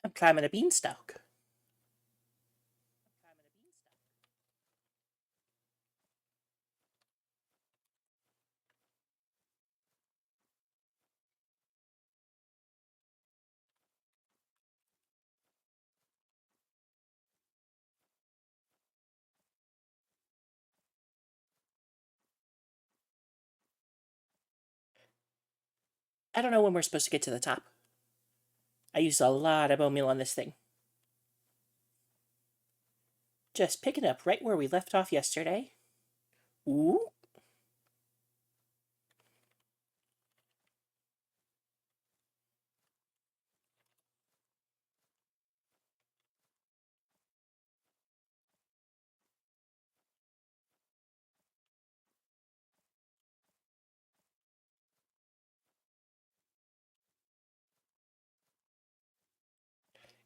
I'm climbing a beanstalk. I don't know when we're supposed to get to the top. I used a lot of bone meal on this thing. Just picking up right where we left off yesterday. Ooh.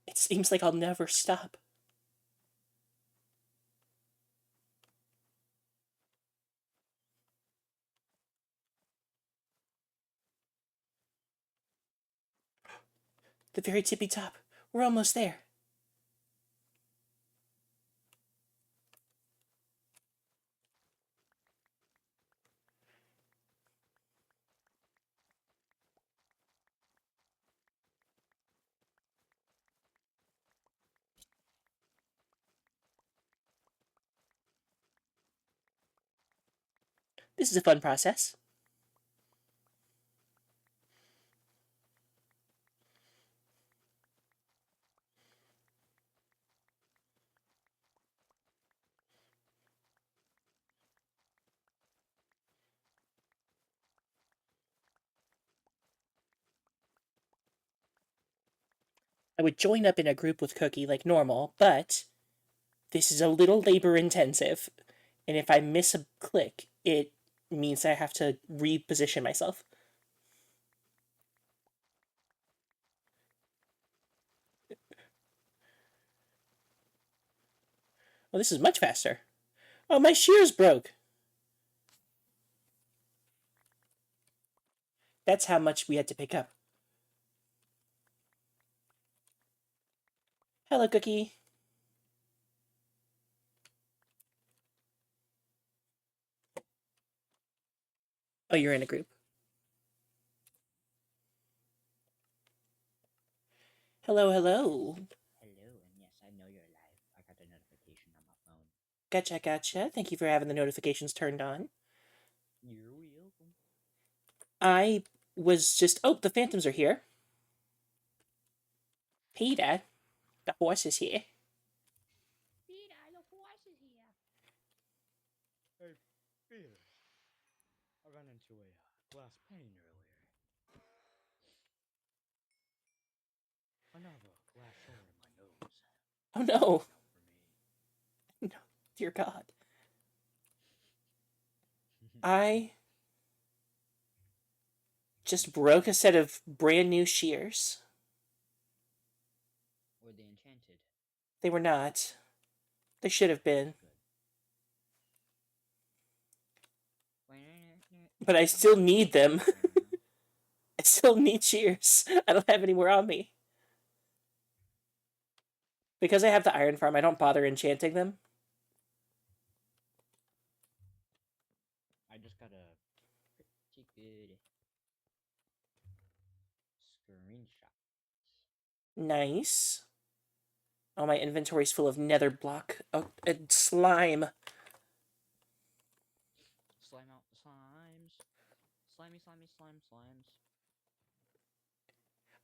It seems like I'll never stop. The very tippy top. We're almost there. This is a fun process. I would join up in a group with Cookie like normal, but this is a little labor intensive. And if I miss a click, it means I have to reposition myself. Well, this is much faster. Oh, my shears broke. That's how much we had to pick up. Hello, Cookie. Oh, you're in a group. Hello, hello. Hello, and yes, I know you're live. I got a notification on my phone. Gotcha, gotcha. Thank you for having the notifications turned on. You're welcome. I was just. Oh, the phantoms are here. Peter, the horse is here. Peter, the horse is here. Hey, Peter. I ran into a glass pane earlier. I now have a glass shard in my nose. Oh no. Out for me. No, dear God. I just broke a set of brand new shears. Were they enchanted? They were not. They should have been. Good. But I still need them. I still need shears. I don't have any more on me. Because I have the iron farm, I don't bother enchanting them. I just got a pretty good screenshot. Nice. Oh, my inventory's full of nether block. Oh, and slime. Slime out the slimes. Slimy, slimes.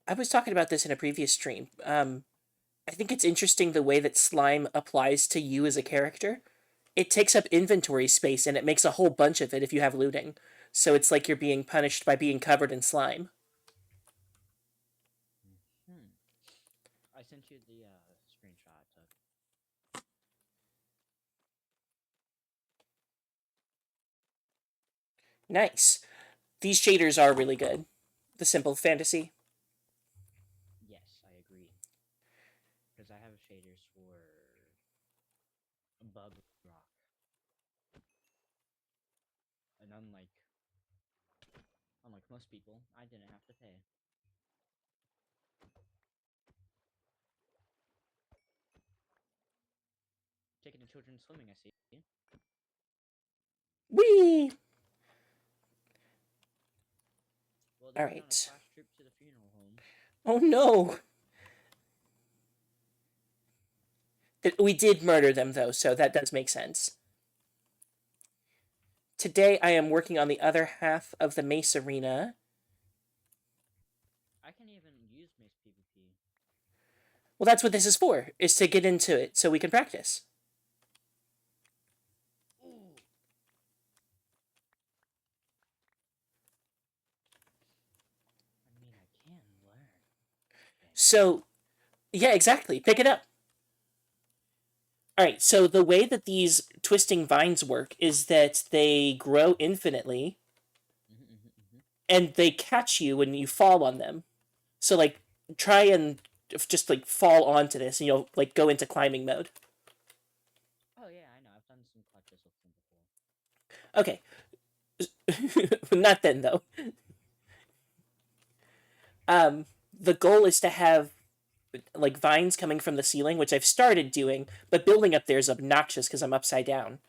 I was talking about this in a previous stream. I think it's interesting the way that slime applies to you as a character. It takes up inventory space and it makes a whole bunch of it if you have looting. So it's like you're being punished by being covered in slime. I sent you the screenshot I took. Nice. These shaders are really good. The simple fantasy. Yes, I agree. Because I have shaders for bug rock. And unlike most people, I didn't have to pay. taking the children swimming, I see. Whee! Well, they All went on a right. flash trip to the funeral home. Oh no! We did murder them, though, so that does make sense. Today I am working on the other half of the Mace Arena. I can't even use Mace PvP. Well, that's what this is for, is to get into it so we can practice. Ooh. I mean, I can learn. So, yeah, exactly. Pick it up. All right, so the way that these twisting vines work is that they grow infinitely and they catch you when you fall on them. So, like, try and just, like, fall onto this and you'll, like, go into climbing mode. Oh yeah, I know. I've done some clutches with them before. Okay. Not then, though. The goal is to have like vines coming from the ceiling, which I've started doing, but building up there is obnoxious because I'm upside down.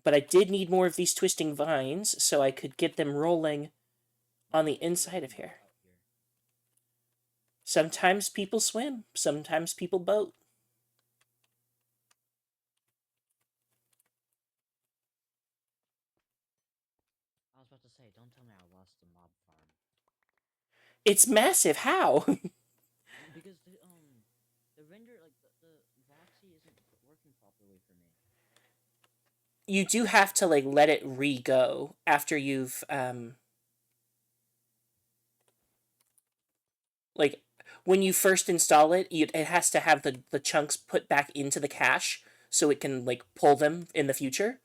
But I did need more of these twisting vines so I could get them rolling on the inside of here. Sometimes people swim, sometimes people boat. I was about to say, don't tell me I lost the mob farm. It's massive. How? Because the render, like the Voxy isn't working properly for me. You do have to like let it re-go after you've like when you first install it, it has to have the chunks put back into the cache so it can like pull them in the future.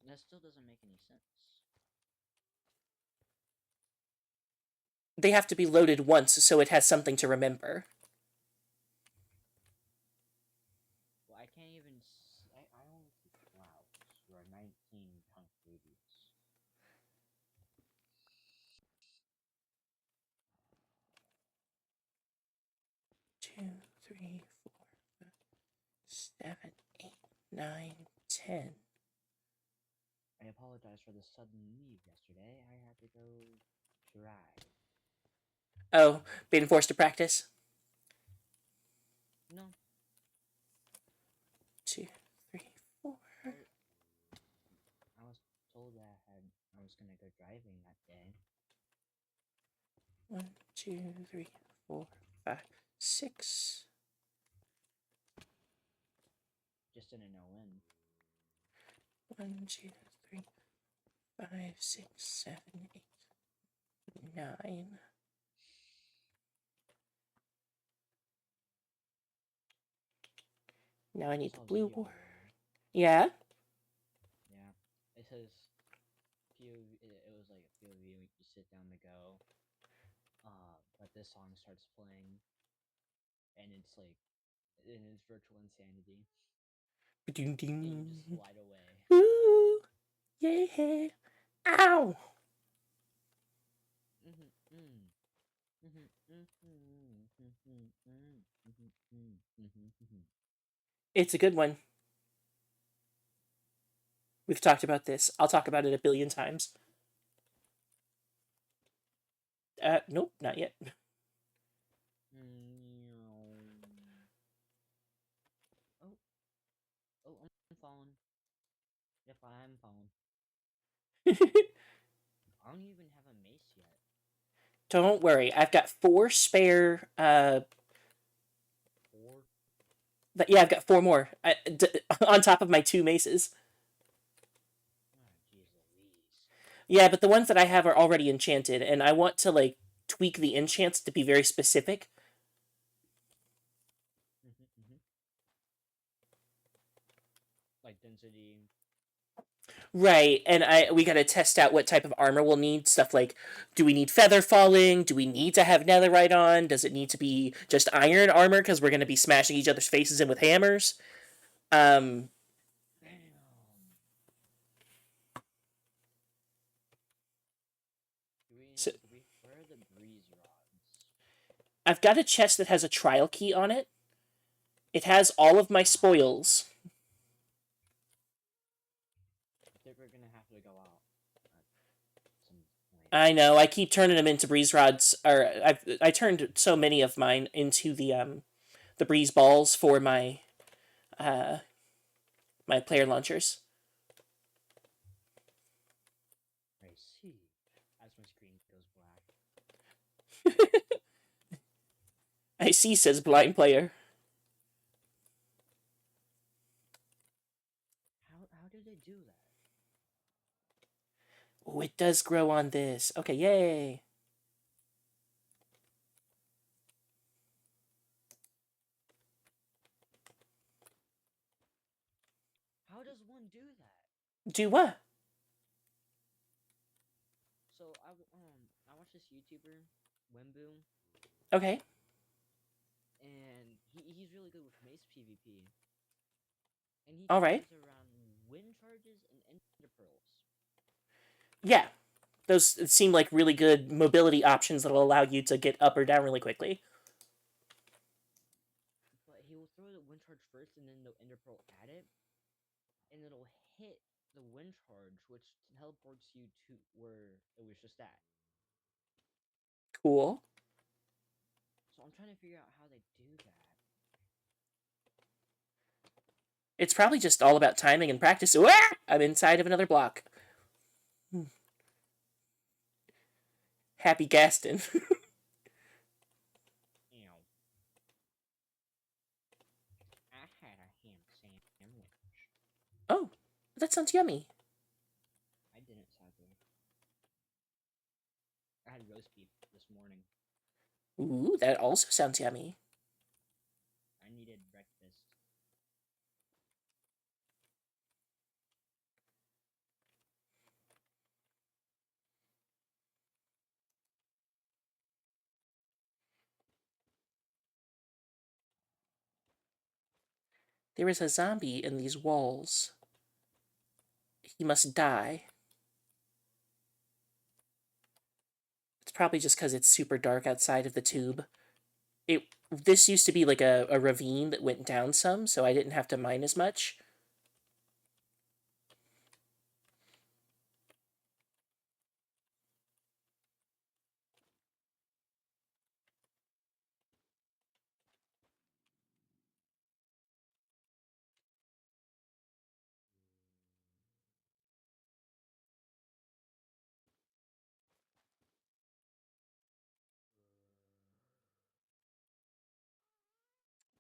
That still doesn't make any sense. They have to be loaded once so it has something to remember. Well, I can't even. I only see clouds for a 19 chunk radius. 2, 3, 4, 5, 7, 8, 9, 10. I apologize for the sudden leave yesterday. I had to go drive. Oh, being forced to practice? No. 2, 3, 4. I was told that I was gonna go driving that day. 1, 2, 3, 4, 5, 6. Just didn't know when. 1, 2, 3, 5, 6, 7, 8, 9. Now I need the blue war. Yeah? Yeah. It says POV. It was like a POV when you sit down to go. But this song starts playing, and it's like, and it's virtual insanity. Ding And you ding. just slide away. Ooh, yeah. Ow! It's a good one. We've talked about this. I'll talk about it a billion times. Nope, not yet. Oh, I'm falling. Yep, I'm falling. I don't even have a mace yet. Don't worry, I've got 4 spare. 4? But yeah, I've got 4 more on top of my 2 maces. Oh, jeez Louise. Yeah, but the ones that I have are already enchanted, and I want to like tweak the enchants to be very specific. Like density. Right, and we got to test out what type of armor we'll need. Stuff like, do we need feather falling? Do we need to have netherite on? Does it need to be just iron armor because we're going to be smashing each other's faces in with hammers? Damn. I've got a chest that has a trial key on it. It has all of my spoils. I think we're gonna have to go out at some point. I know. I keep turning them into breeze rods, or I turned so many of mine into the breeze balls for uh my player launchers. I see. As my screen goes black. I see, says blind player. How do they do that? Oh, it does grow on this. Okay, yay. How does one do that? Do what? So I watched this YouTuber, Wimboom, Okay. and he's really good with Mace PvP. And he All right. carries around wind charges and ender pearls. Yeah. Those seem like really good mobility options that'll allow you to get up or down really quickly. But he will throw the wind charge first and then the ender pearl at it, and it'll hit the wind charge, which teleports you to where it was just at. Cool. So I'm trying to figure out how they do that. It's probably just all about timing and practice. Ah! I'm inside of another block. Happy Gaston. You know, I had a ham sandwich. Oh, that sounds yummy. I didn't, sadly. I had roast beef this morning. Ooh, that also sounds yummy. I needed breakfast. There is a zombie in these walls. He must die. It's probably just because it's super dark outside of the tube. This used to be like a ravine that went down some, so I didn't have to mine as much.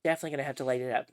Definitely gonna have to light it up.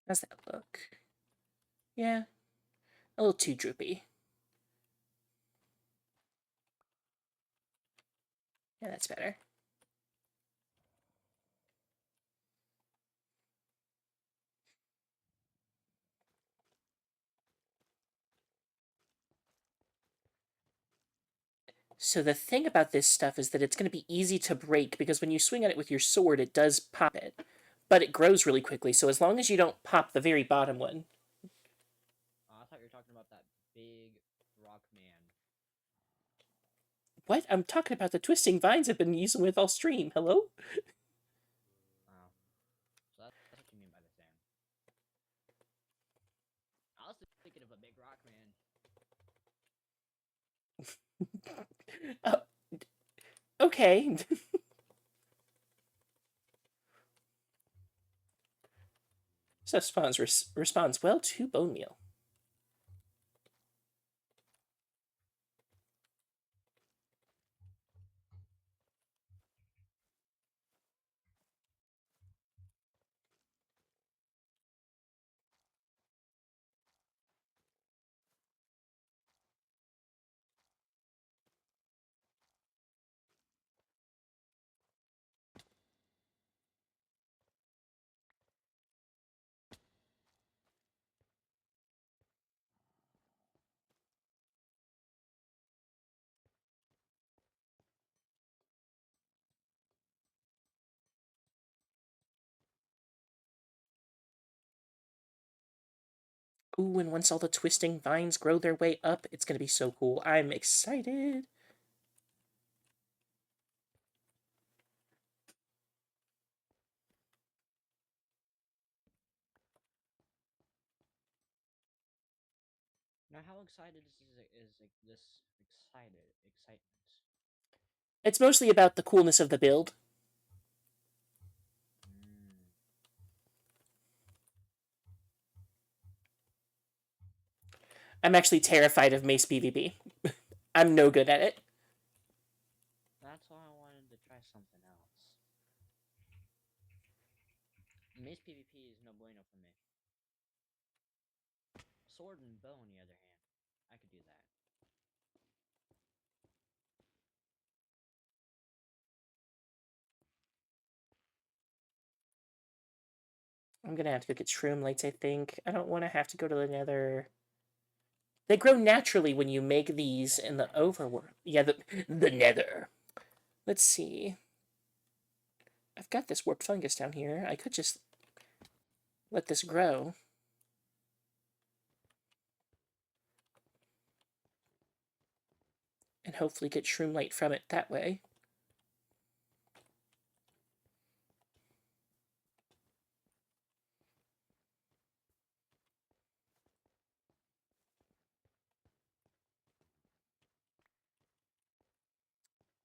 How's that look? Yeah, a little too droopy. Yeah, that's better. So the thing about this stuff is that it's going to be easy to break because when you swing at it with your sword, it does pop it. But it grows really quickly, so as long as you don't pop the very bottom one. I thought you were talking about that big rock man. What? I'm talking about the twisting vines I've been using with all stream. Hello? Oh. So that's what you mean by the sand. I was thinking of a big rock man. Okay. Stuff responds well to bone meal. Ooh, and once all the twisting vines grow their way up, it's gonna be so cool. I'm excited. Now, how excited is like this excitement? It's mostly about the coolness of the build. Mm. I'm actually terrified of Mace PvP. I'm no good at it. That's why I wanted to try something else. Mace PvP is no bueno for me. Sword and bow, on the other hand, I could do that. I'm gonna have to go get shroom lights, I think. I don't want to have to go to the nether. They grow naturally when you make these in the overworld. Yeah, the nether. Let's see. I've got this warped fungus down here. I could just let this grow. And hopefully get shroom light from it that way.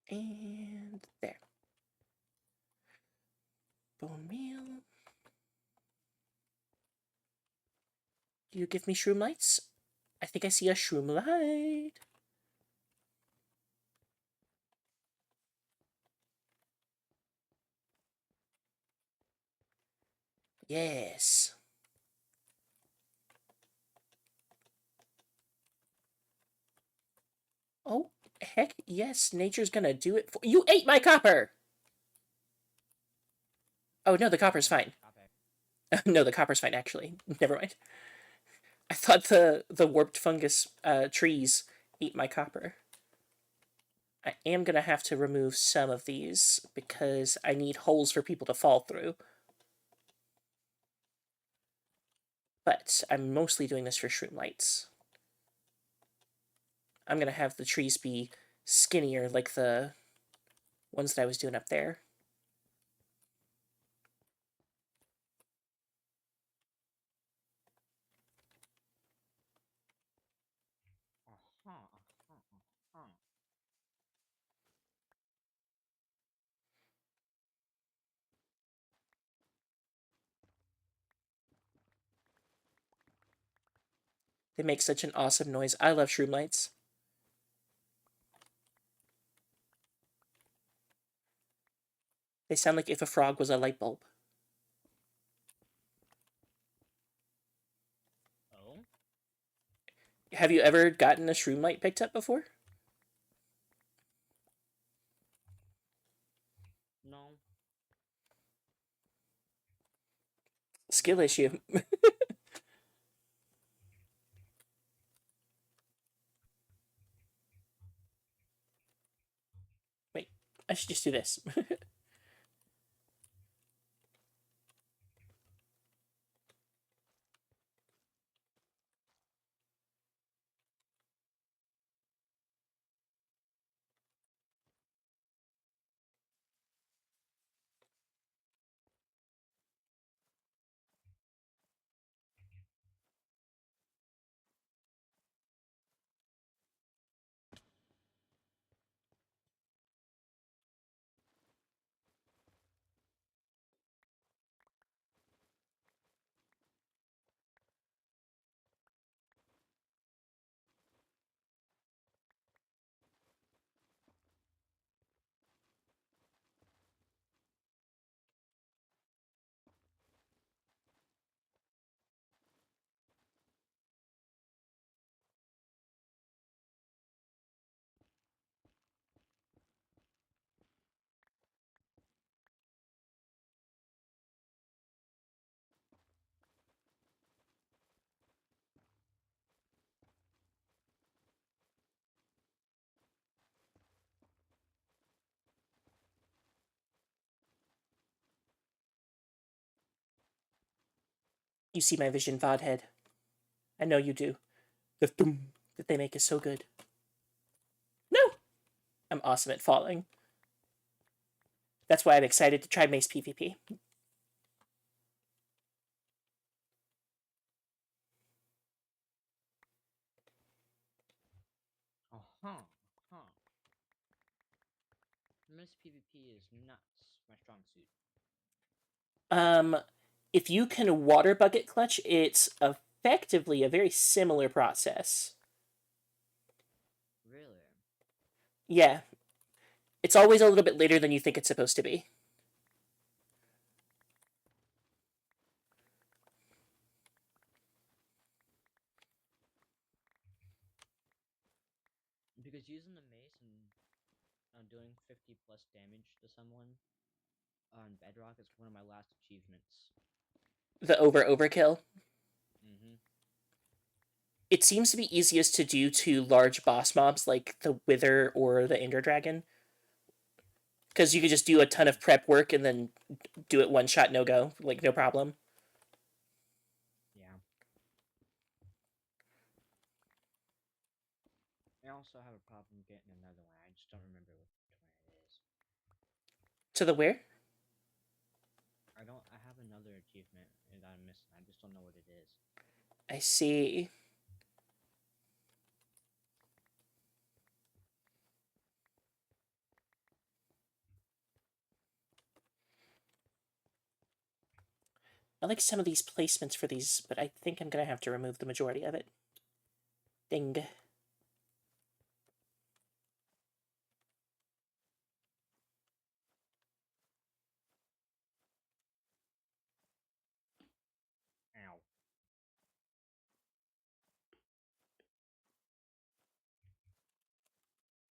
And there. Bone meal. You give me shroom lights? I think I see a shroom light. Yes. Oh, heck yes, nature's gonna do it for you. Ate my copper! Oh, no, the copper's fine. No, the copper's fine, actually. Never mind. I thought the warped fungus trees ate my copper. I am gonna have to remove some of these because I need holes for people to fall through. But I'm mostly doing this for shroom lights. I'm gonna have the trees be skinnier like the ones that I was doing up there. They make such an awesome noise. I love shroom lights. They sound like if a frog was a light bulb. Oh? Have you ever gotten a shroom light picked up before? No. Skill issue. Wait, I should just do this. You see my vision, VOD head. I know you do. The thum that they make is so good. No! I'm awesome at falling. That's why I'm excited to try Mace PvP. Uh-huh. Huh. Miss PvP is nuts. My strong suit. If you can water bucket clutch, it's effectively a very similar process. Really? Yeah. It's always a little bit later than you think it's supposed to be. Because using the mace and doing 50 plus damage to someone on Bedrock is one of my last achievements. The overkill. Mm-hmm. It seems to be easiest to do to large boss mobs like the Wither or the Ender Dragon. Because you could just do a ton of prep work and then do it one shot, no go. Like, no problem. Yeah. I also have a problem getting another one. I just don't remember which one it is. To the where? I have another achievement that I'm missing. I just don't know what it is. I see. I like some of these placements for these, but I think I'm going to have to remove the majority of it. Ding. Ow.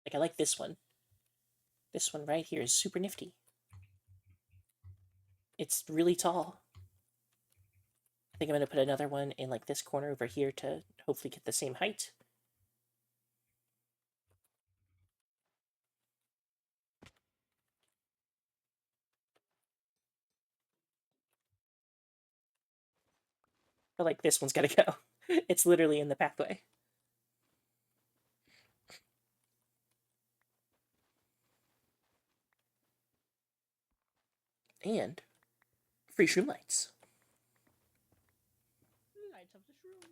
Like, I like this one. This one right here is super nifty. It's really tall. I think I'm going to put another one in like this corner over here to hopefully get the same height. But like this one's got to go. It's literally in the pathway. And free shroom lights. Lights of the shroom.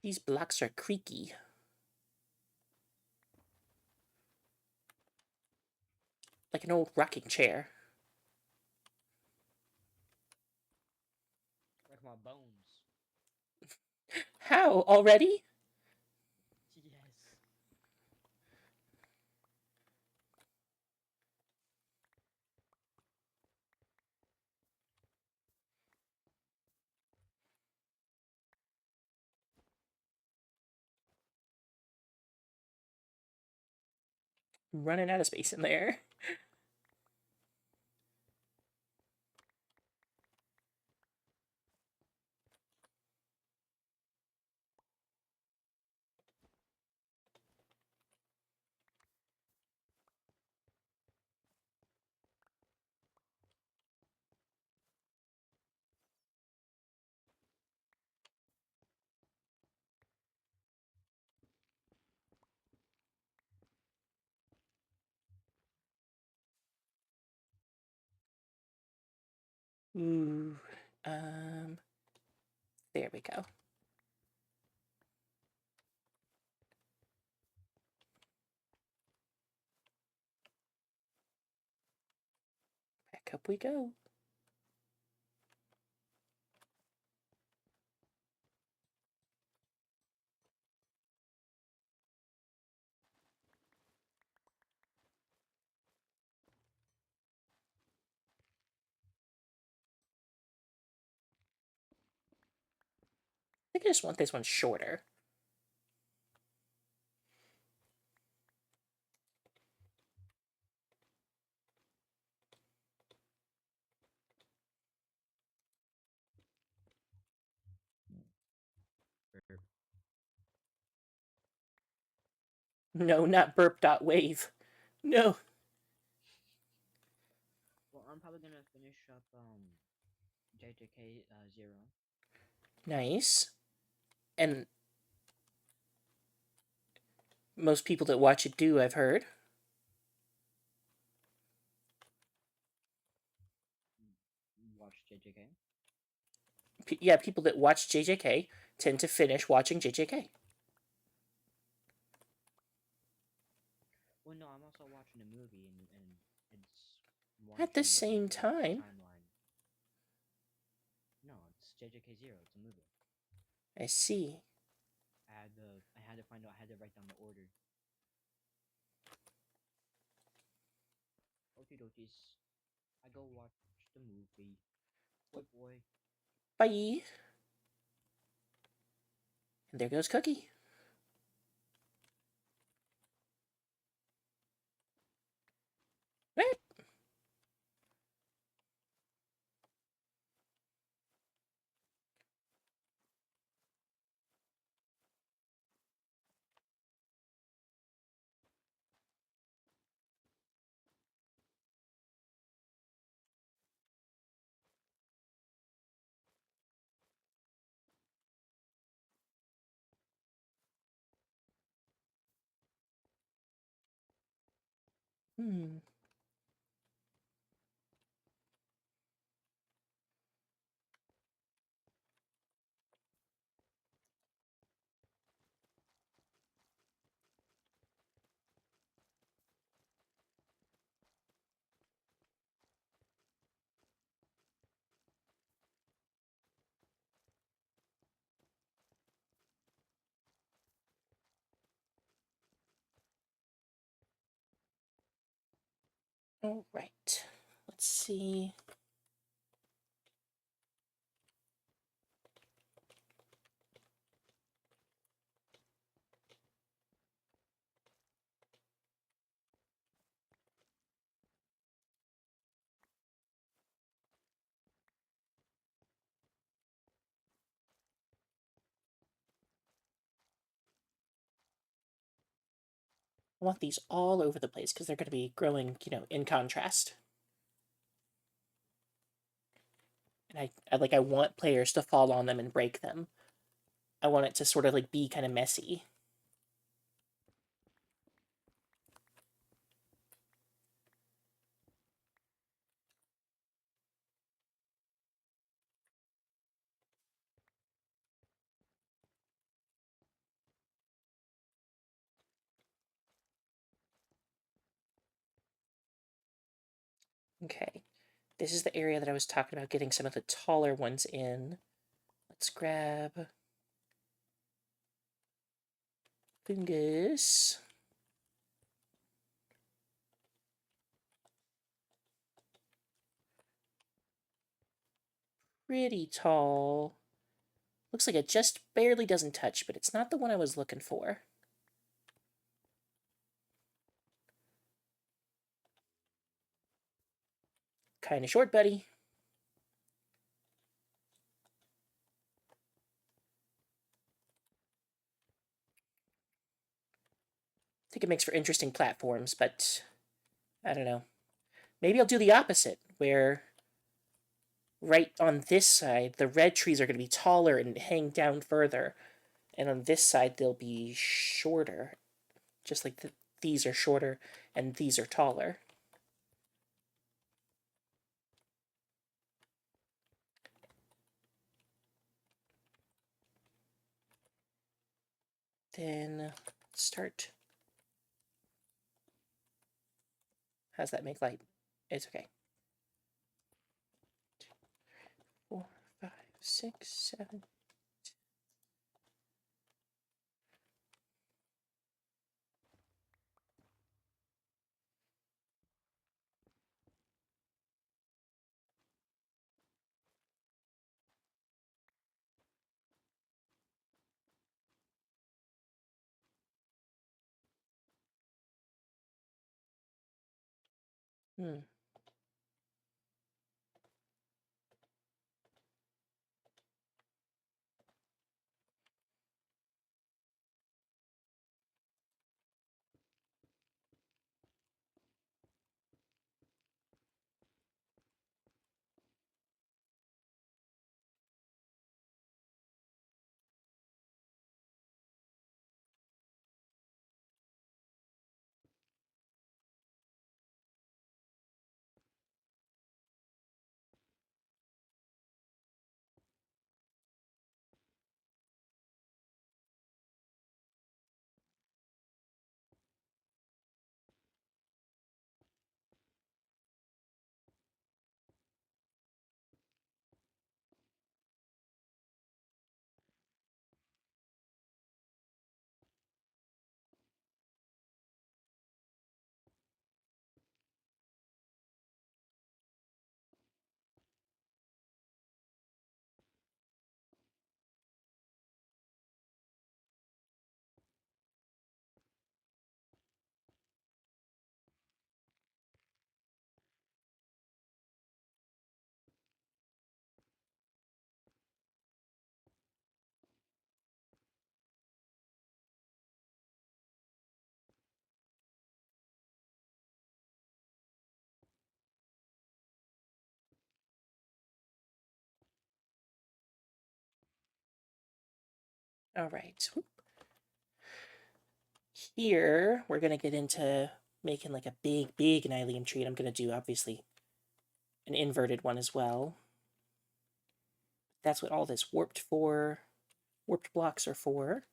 These blocks are creaky. Like an old rocking chair. Like my bones. How? Already? Yes. Running out of space in there. Ooh. There we go. Back up we go. I think I just want this one shorter. No, not burp.wave. No. Well, I'm probably gonna finish up JJK 0. Nice. And most people that watch it do, I've heard. Watch JJK. Yeah, people that watch JJK tend to finish watching JJK. Well, no, I'm also watching a movie, and it's At the watching it same with the time, timeline. No, it's JJK 0. It's a movie. I see. I had to write down the order. Okie dokies. I go watch the movie. Boy, boy. Bye. And there goes Cookie. Right. Hmm. All right. Let's see. I want these all over the place because they're going to be growing, in contrast. And I want players to fall on them and break them. I want it to sort of like be kind of messy. Okay. This is the area that I was talking about getting some of the taller ones in. Let's grab fungus. Pretty tall. Looks like it just barely doesn't touch, but it's not the one I was looking for. Kinda short, buddy. I think it makes for interesting platforms, but I don't know. Maybe I'll do the opposite, where right on this side, the red trees are going to be taller and hang down further, and on this side, they'll be shorter. Just like these are shorter and these are taller. Then start. How's that make light? It's okay. 4, 5, 6, 7. Hmm. All right. Here, we're going to get into making like a big Nylium tree. And I'm going to do, obviously, an inverted one as well. That's what all this warped blocks are for.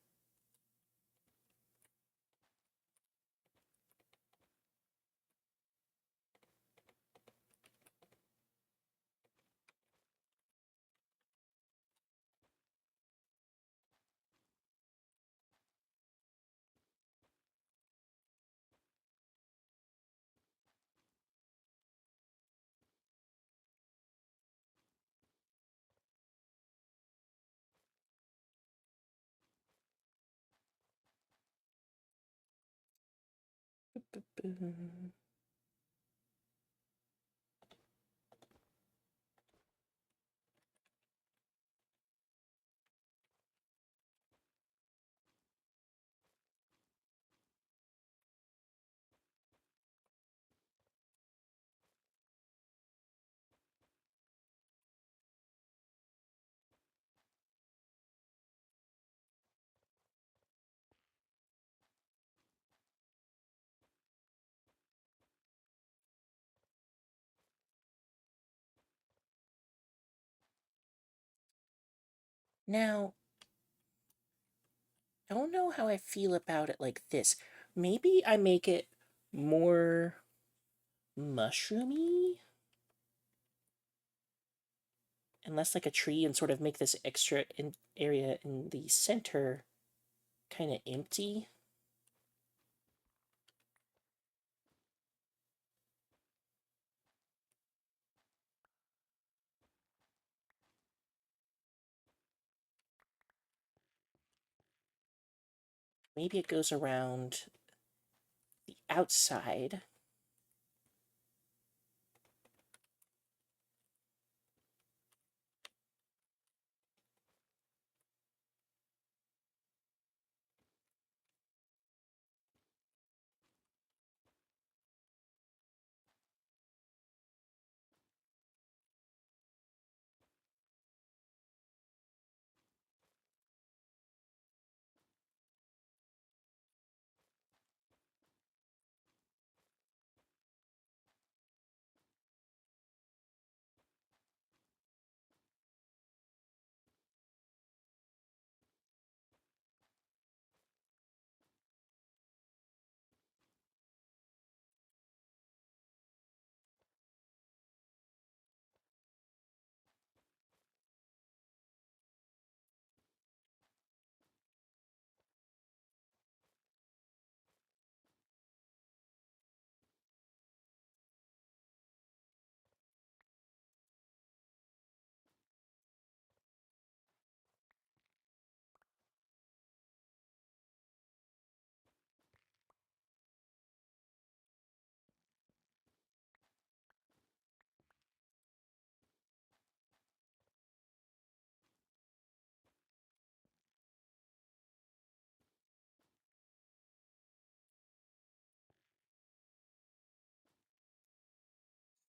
Now, I don't know how I feel about it like this. Maybe I make it more mushroomy and less like a tree and sort of make this extra area in the center kind of empty. Maybe it goes around the outside.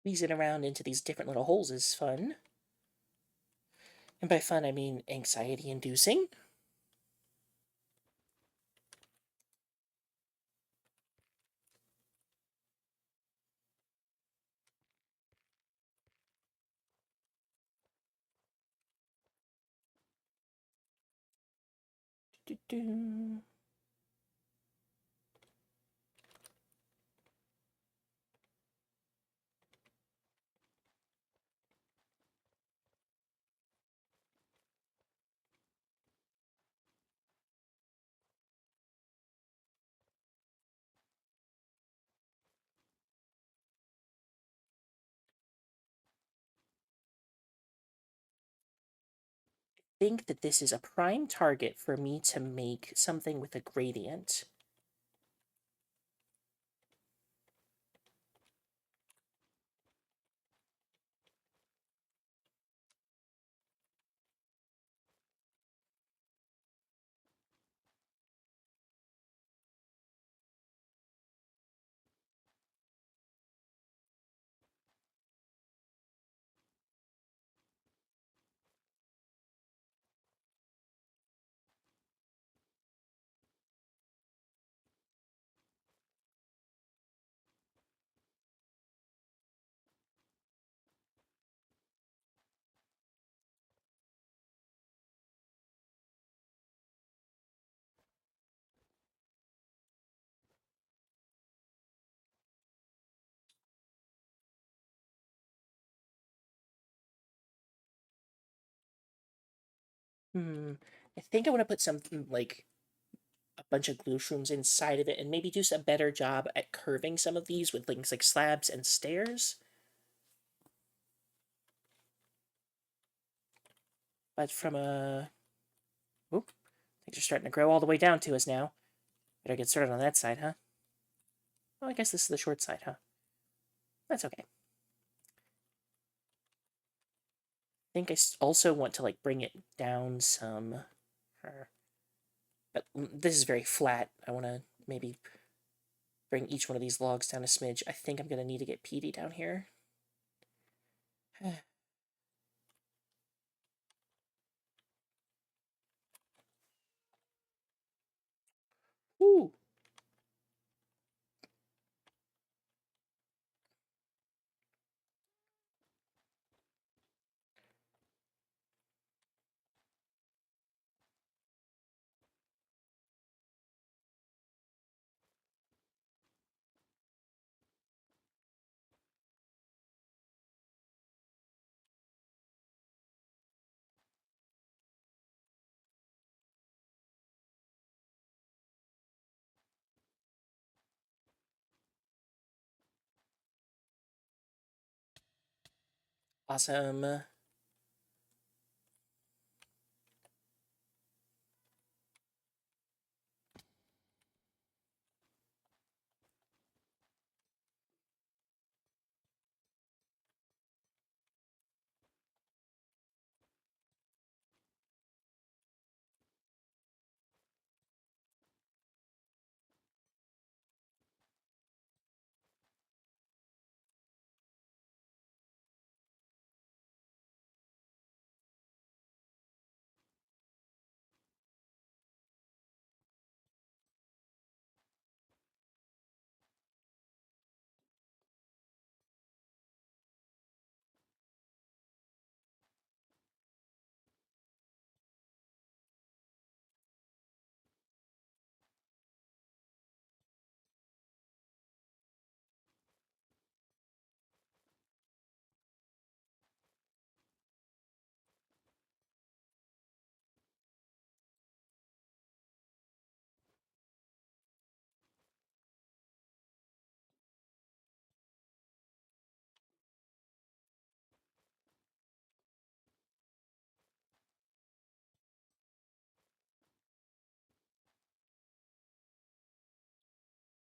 Squeezing around into these different little holes is fun. And by fun, I mean anxiety inducing. Think that this is a prime target for me to make something with a gradient. I think I want to put something like a bunch of glue shrooms inside of it and maybe do a better job at curving some of these with things like slabs and stairs. But from a... Oop, things are starting to grow all the way down to us now. Better get started on that side, huh? Well, I guess this is the short side, huh? That's okay. I think I also want to, like, bring it down some. But this is very flat. I want to maybe bring each one of these logs down a smidge. I think I'm going to need to get Petey down here. Ooh. Awesome.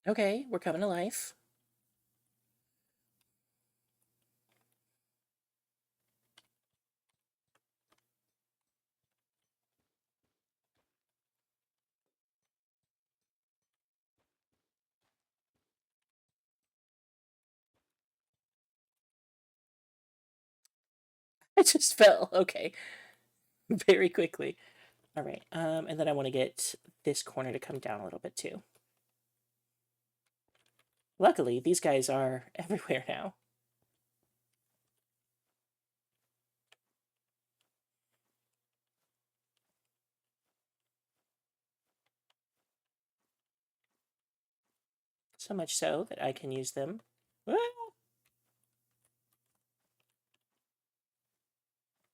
Okay, we're coming to life. I just fell. Okay. Very quickly. All right. And then I want to get this corner to come down a little bit too. Luckily, these guys are everywhere now. So much so that I can use them.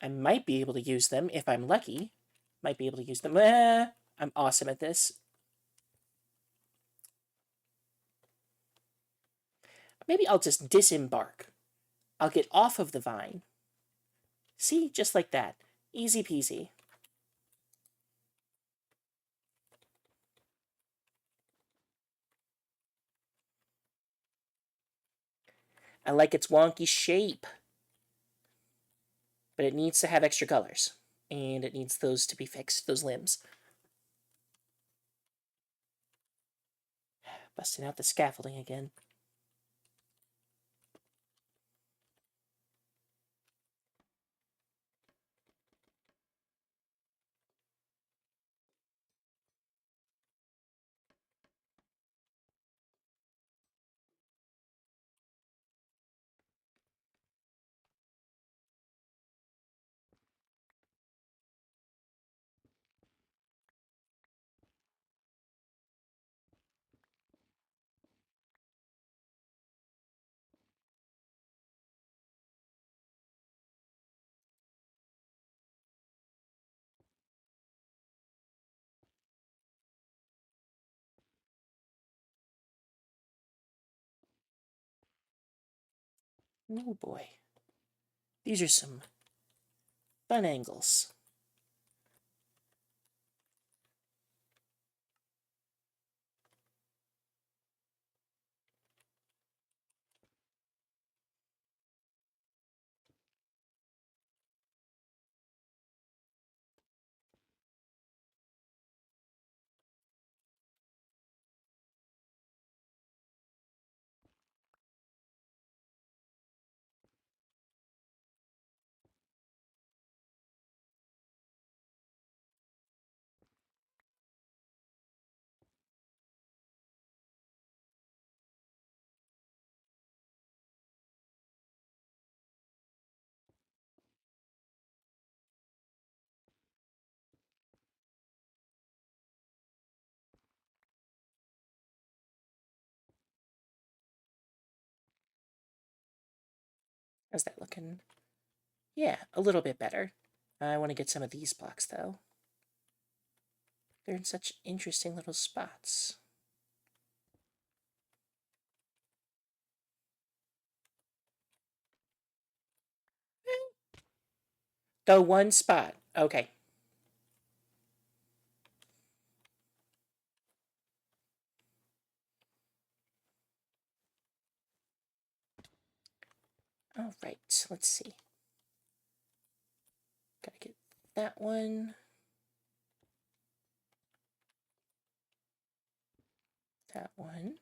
I might be able to use them if I'm lucky. Might be able to use them. I'm awesome at this. Maybe I'll just disembark. I'll get off of the vine. See, just like that. Easy peasy. I like its wonky shape. But it needs to have extra colors. And it needs those to be fixed, those limbs. Busting out the scaffolding again. Oh boy. These are some fun angles. How's that looking? Yeah, a little bit better. I want to get some of these blocks, though. They're in such interesting little spots. The one spot. Okay. All right, let's see. Gotta get that one. That one.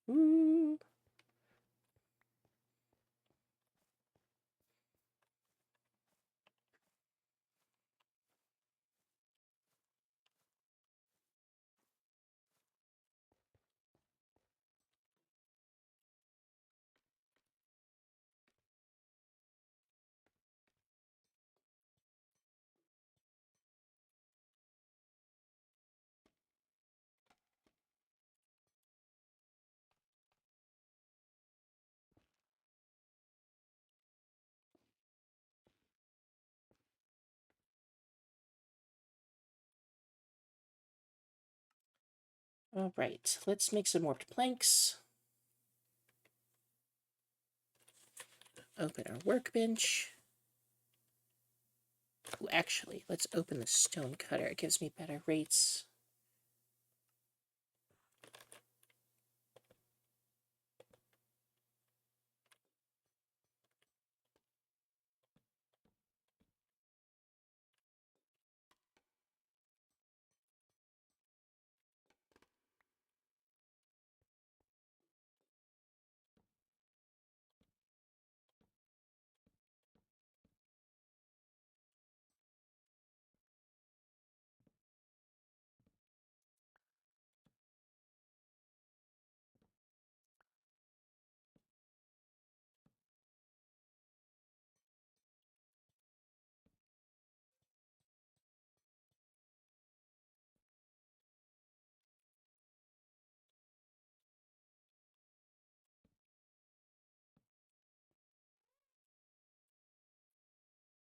Ooh. All right, let's make some warped planks. Open our workbench. Ooh, actually, let's open the stone cutter. It gives me better rates.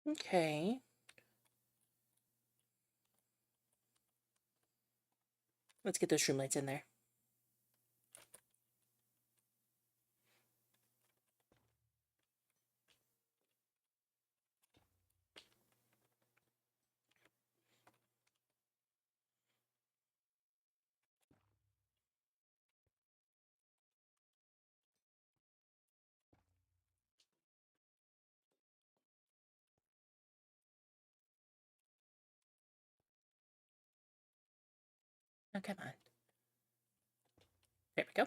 Okay. Let's get those shroom lights in there. Oh, come on. There we go.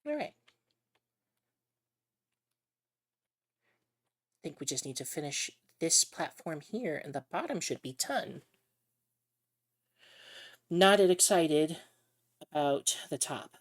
All right. I think we just need to finish this platform here, and the bottom should be done. Not as excited about the top.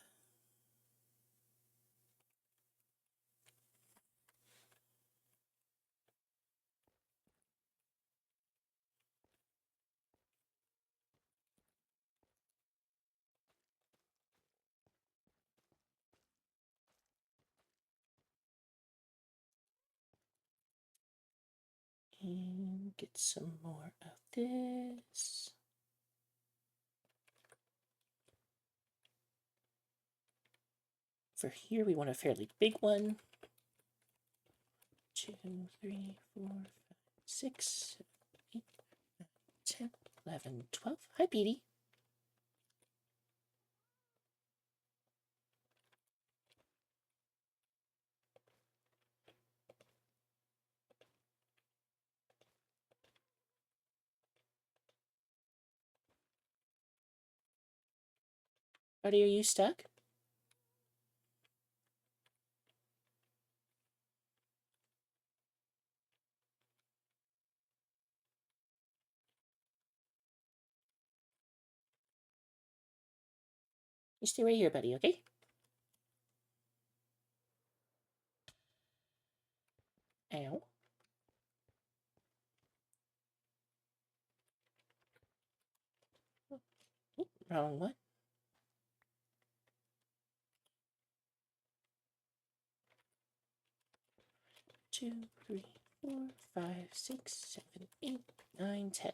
And get some more of this. For here, we want a fairly big one. 2, 3, 4, 5, 6, 7, 8, 9, 10, 11, 12. Hi, Petey. Buddy, are you stuck? You stay right here, buddy, okay? Ow. Oh, wrong one. Two, 3, 4, 5, 6, 7, 8, 9, 10.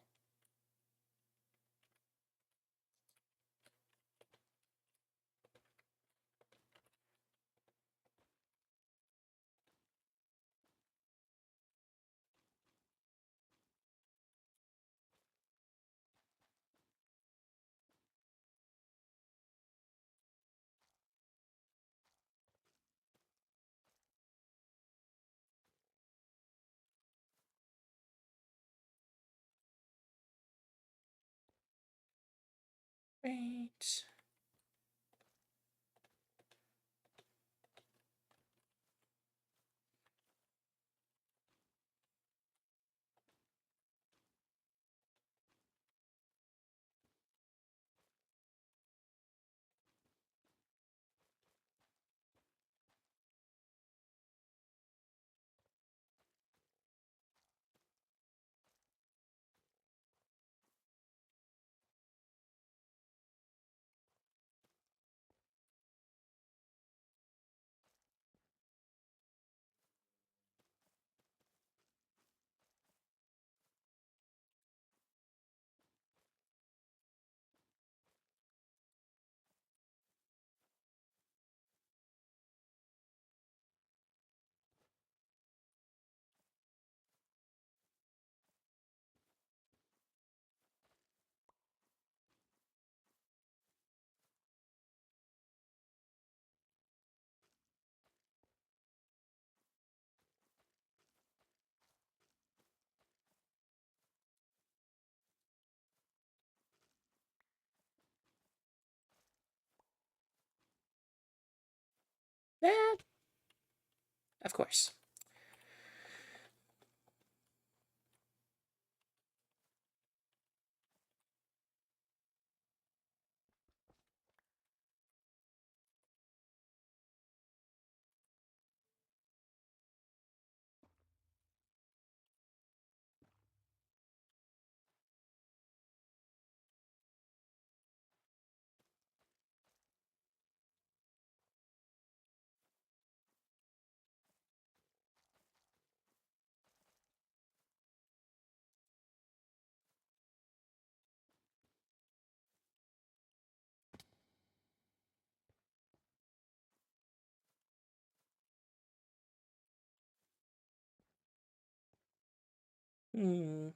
Right. That, of course. Hmm.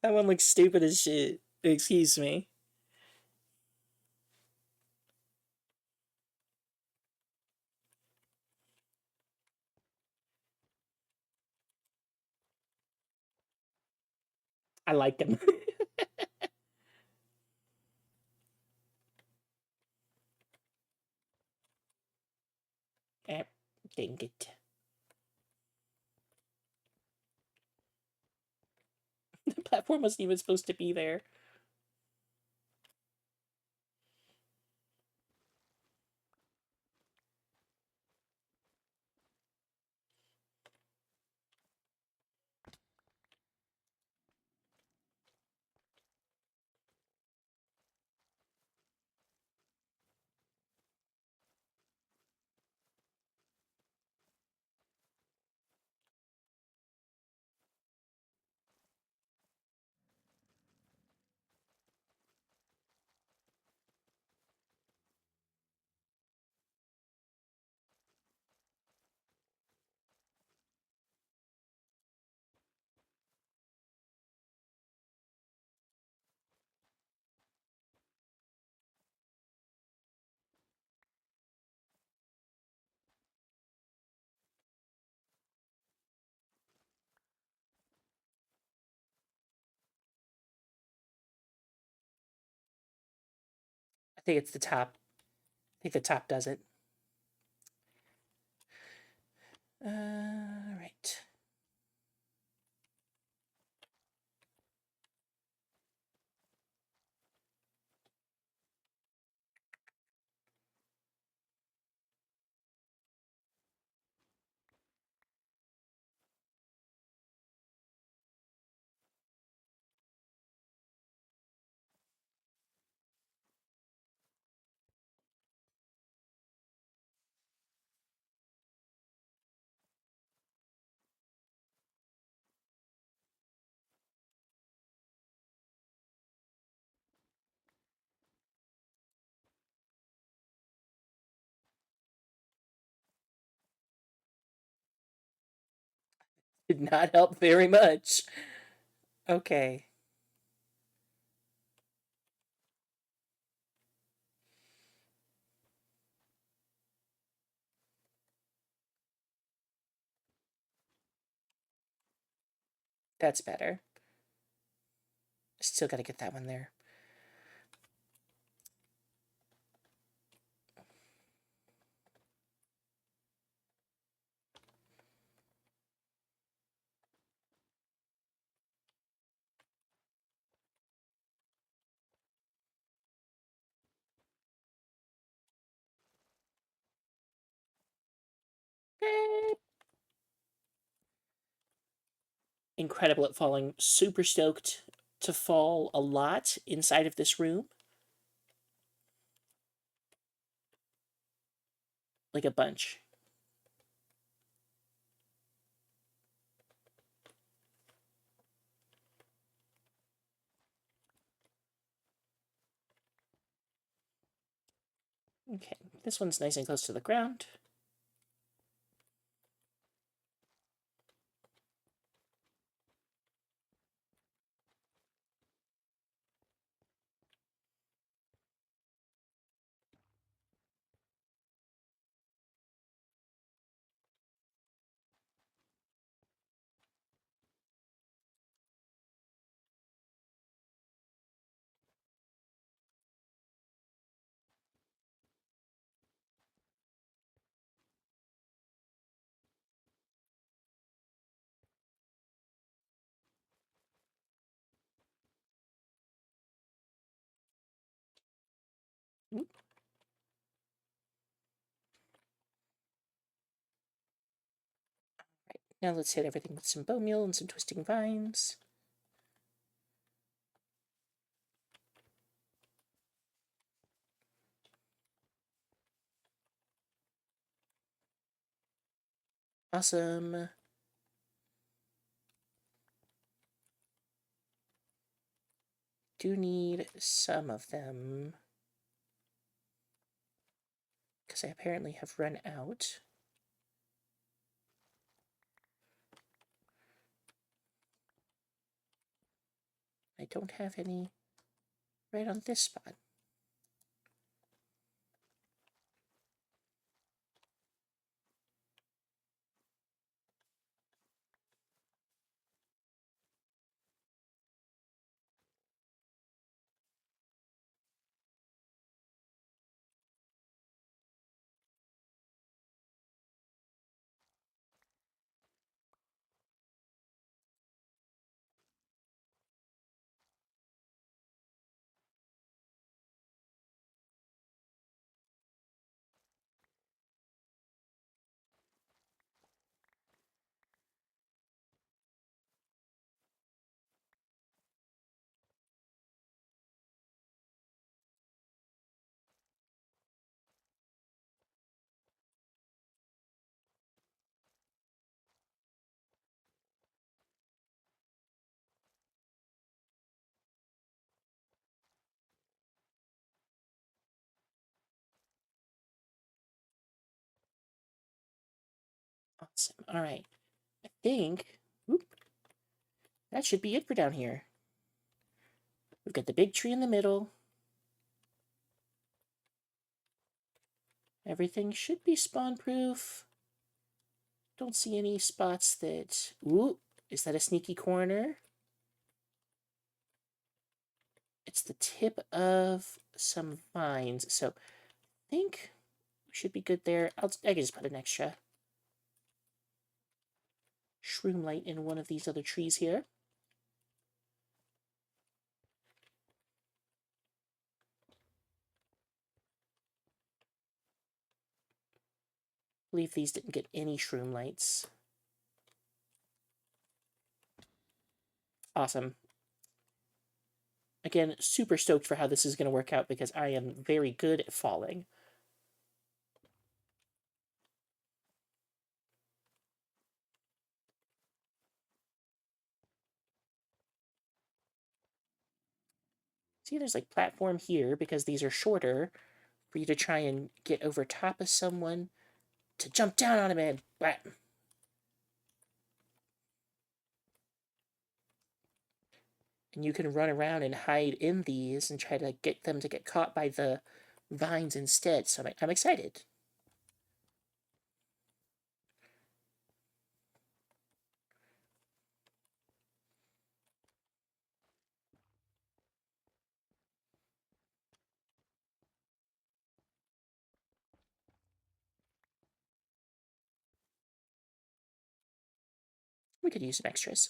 That one looks stupid as shit. Excuse me. I like them. eh, dang it. The platform wasn't even supposed to be there. I think it's the top. I think the top does it. Right. Did not help very much. Okay. That's better. Still gotta get that one there. Incredible at falling. Super stoked to fall a lot inside of this room. Like a bunch. Okay, this one's nice and close to the ground. Oop. Right, now let's hit everything with some bone meal and some twisting vines. Awesome. Do need some of them. Because I apparently have run out. I don't have any right on this spot. Awesome. All right. I think that should be it for down here. We've got the big tree in the middle. Everything should be spawn-proof. Don't see any spots that... Ooh, is that a sneaky corner? It's the tip of some vines, so I think we should be good there. I can just put an extra shroom light in one of these other trees here. I believe these didn't get any shroom lights. Awesome. Again, super stoked for how this is going to work out because I am very good at falling. See, there's like platform here because these are shorter for you to try and get over top of someone to jump down on him and blam. And you can run around and hide in these and try to get them to get caught by the vines instead. So I'm excited. We could use some extras.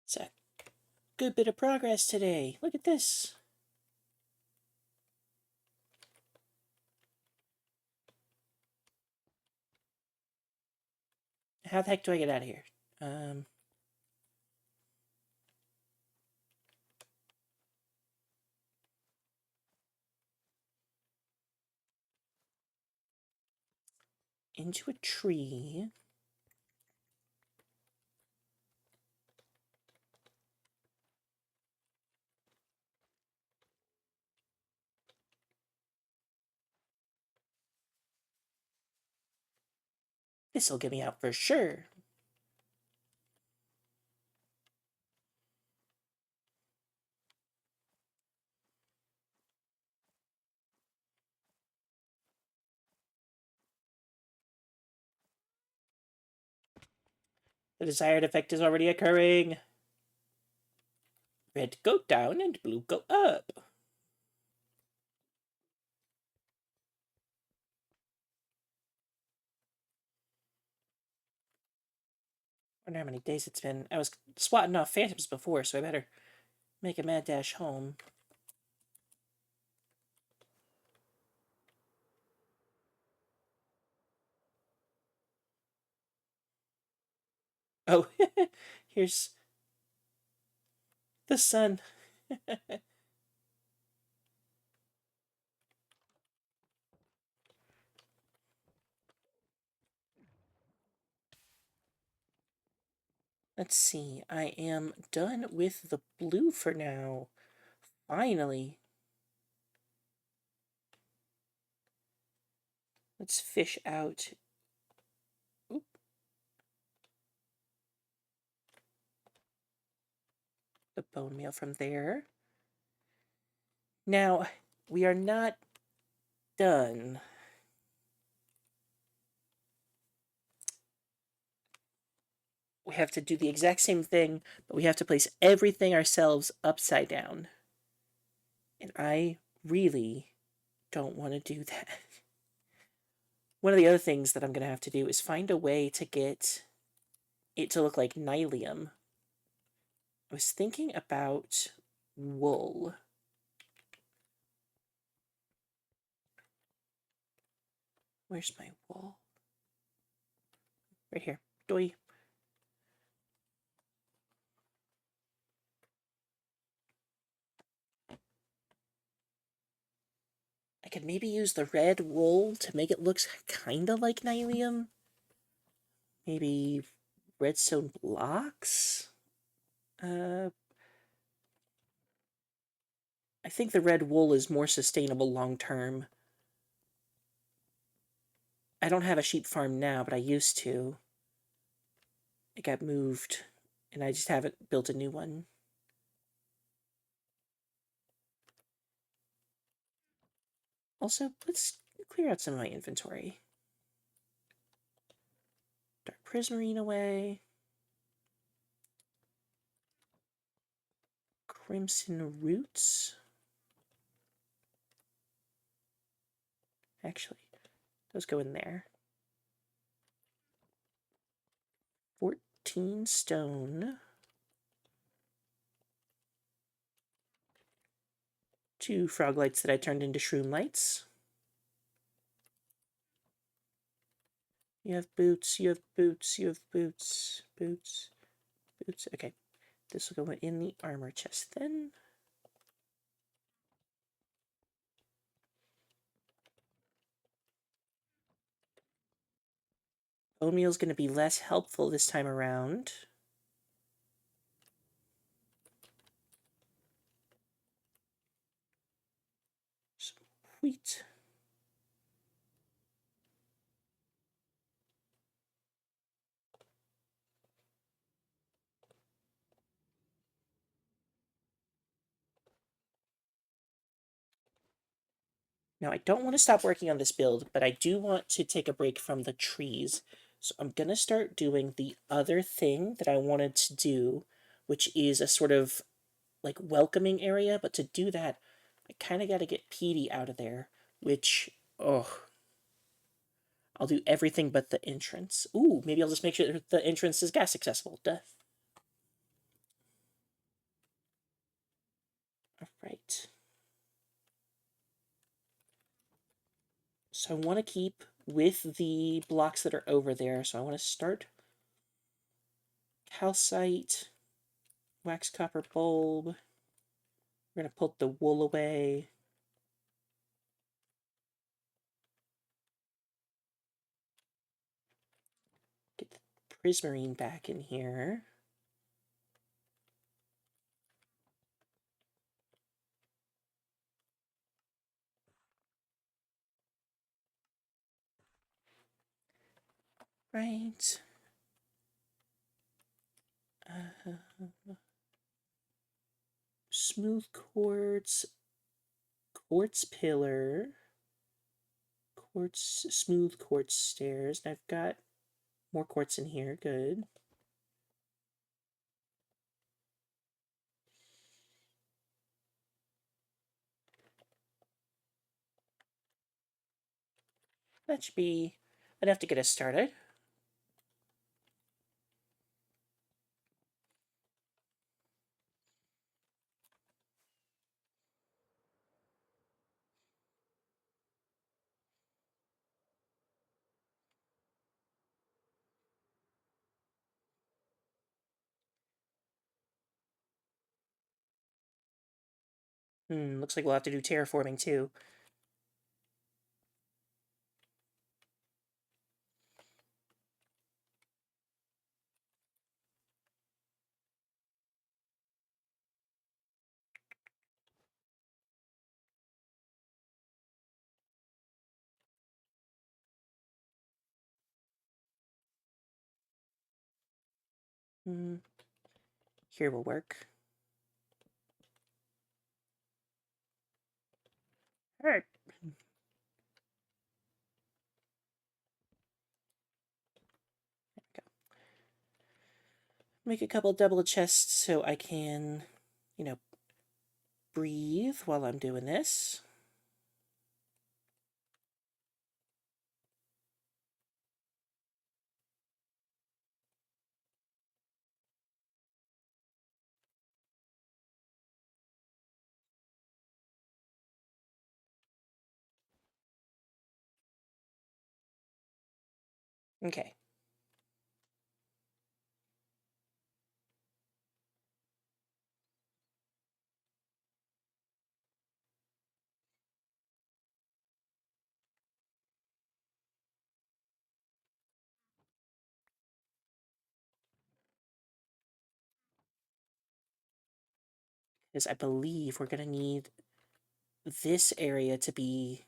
It's a good bit of progress today. Look at this. How the heck do I get out of here? Into a tree. This'll get me out for sure. The desired effect is already occurring. Red go down and blue go up. I wonder how many days it's been. I was swatting off phantoms before, so I better make a mad dash home. Oh, here's the sun. Let's see. I am done with the blue for now. Finally. Let's fish out. Oop. The bone meal from there. Now, we are not done. We have to do the exact same thing, but we have to place everything ourselves upside down. And I really don't want to do that. One of the other things that I'm going to have to do is find a way to get it to look like nylium. I was thinking about wool. Where's my wool? Right here. Doi. I could maybe use the red wool to make it look kind of like nylium. Maybe redstone blocks? I think the red wool is more sustainable long term. I don't have a sheep farm now, but I used to. It got moved, and I just haven't built a new one. Also, let's clear out some of my inventory. Dark prismarine away. Crimson roots. Actually, those go in there. 14 stone. 2 frog lights that I turned into shroom lights. You have boots, you have boots, you have boots, boots, boots. Okay, this will go in the armor chest then. Bone meal's going to be less helpful this time around. Some wheat. Now, I don't want to stop working on this build, but I do want to take a break from the trees. So I'm going to start doing the other thing that I wanted to do, which is a sort of like welcoming area. But to do that, I kind of got to get Petey out of there, which, oh, I'll do everything but the entrance. Ooh, maybe I'll just make sure the entrance is gas accessible. Duh. All right. So I want to keep with the blocks that are over there. So I want to start calcite, wax copper bulb. We're going to put the wool away. Get the prismarine back in here. Right. Smooth quartz, quartz pillar, quartz, smooth quartz stairs. And I've got more quartz in here. Good. That should be enough to get us started. Looks like we'll have to do terraforming too. Here will work. All right. Make a couple double chests so I can, breathe while I'm doing this. Okay. Because I believe we're going to need this area to be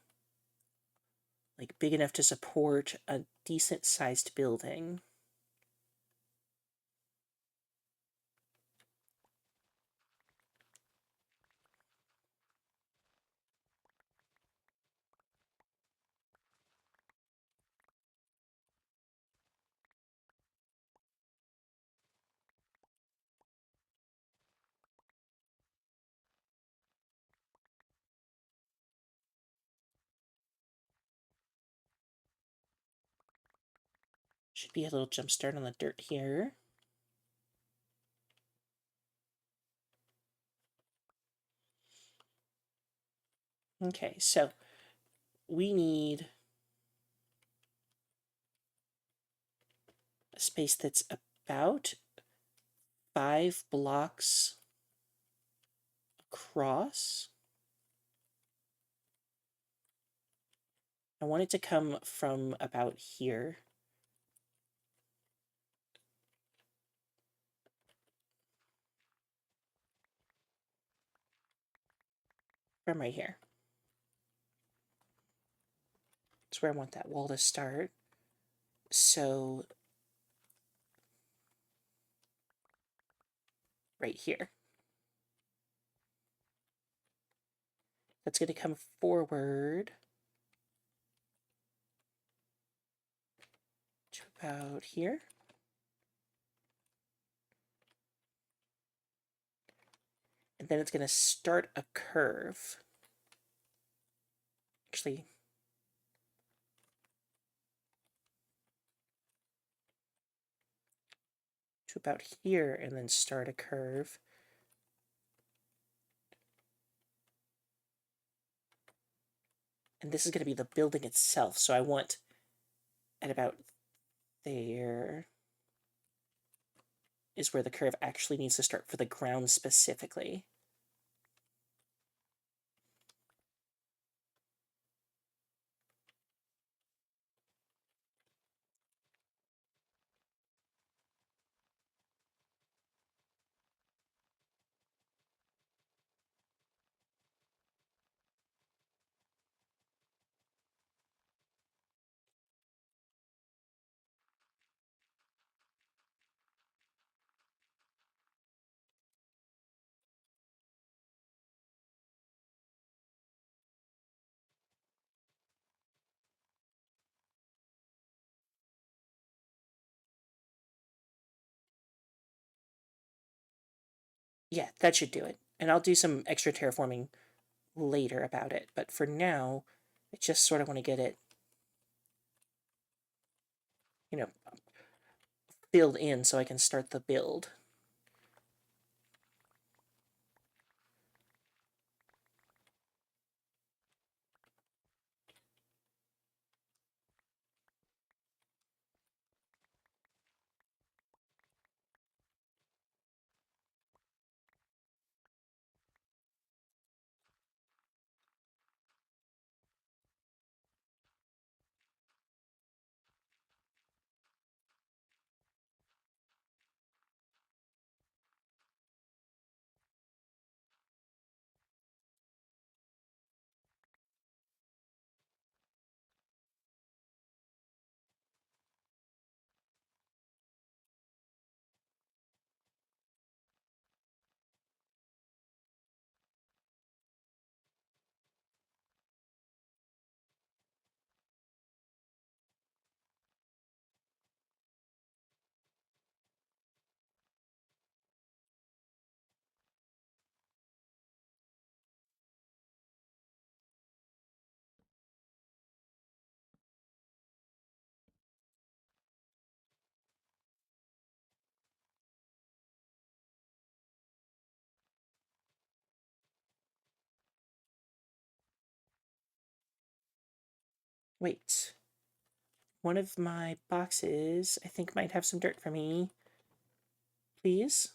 like big enough to support a decent sized building. Should be a little jump start on the dirt here. Okay, so we need a space that's about 5 blocks across. I want it to come from about here. From right here. That's where I want that wall to start. So, right here. That's going to come forward to about here. And then it's going to start a curve. Actually, to about here and then start a curve. And this is going to be the building itself. So I want at about there is where the curve actually needs to start for the ground specifically. Yeah, that should do it. And I'll do some extra terraforming later about it. But for now, I just sort of want to get it, filled in so I can start the build. Wait. One of my boxes, I think, might have some dirt for me. Please?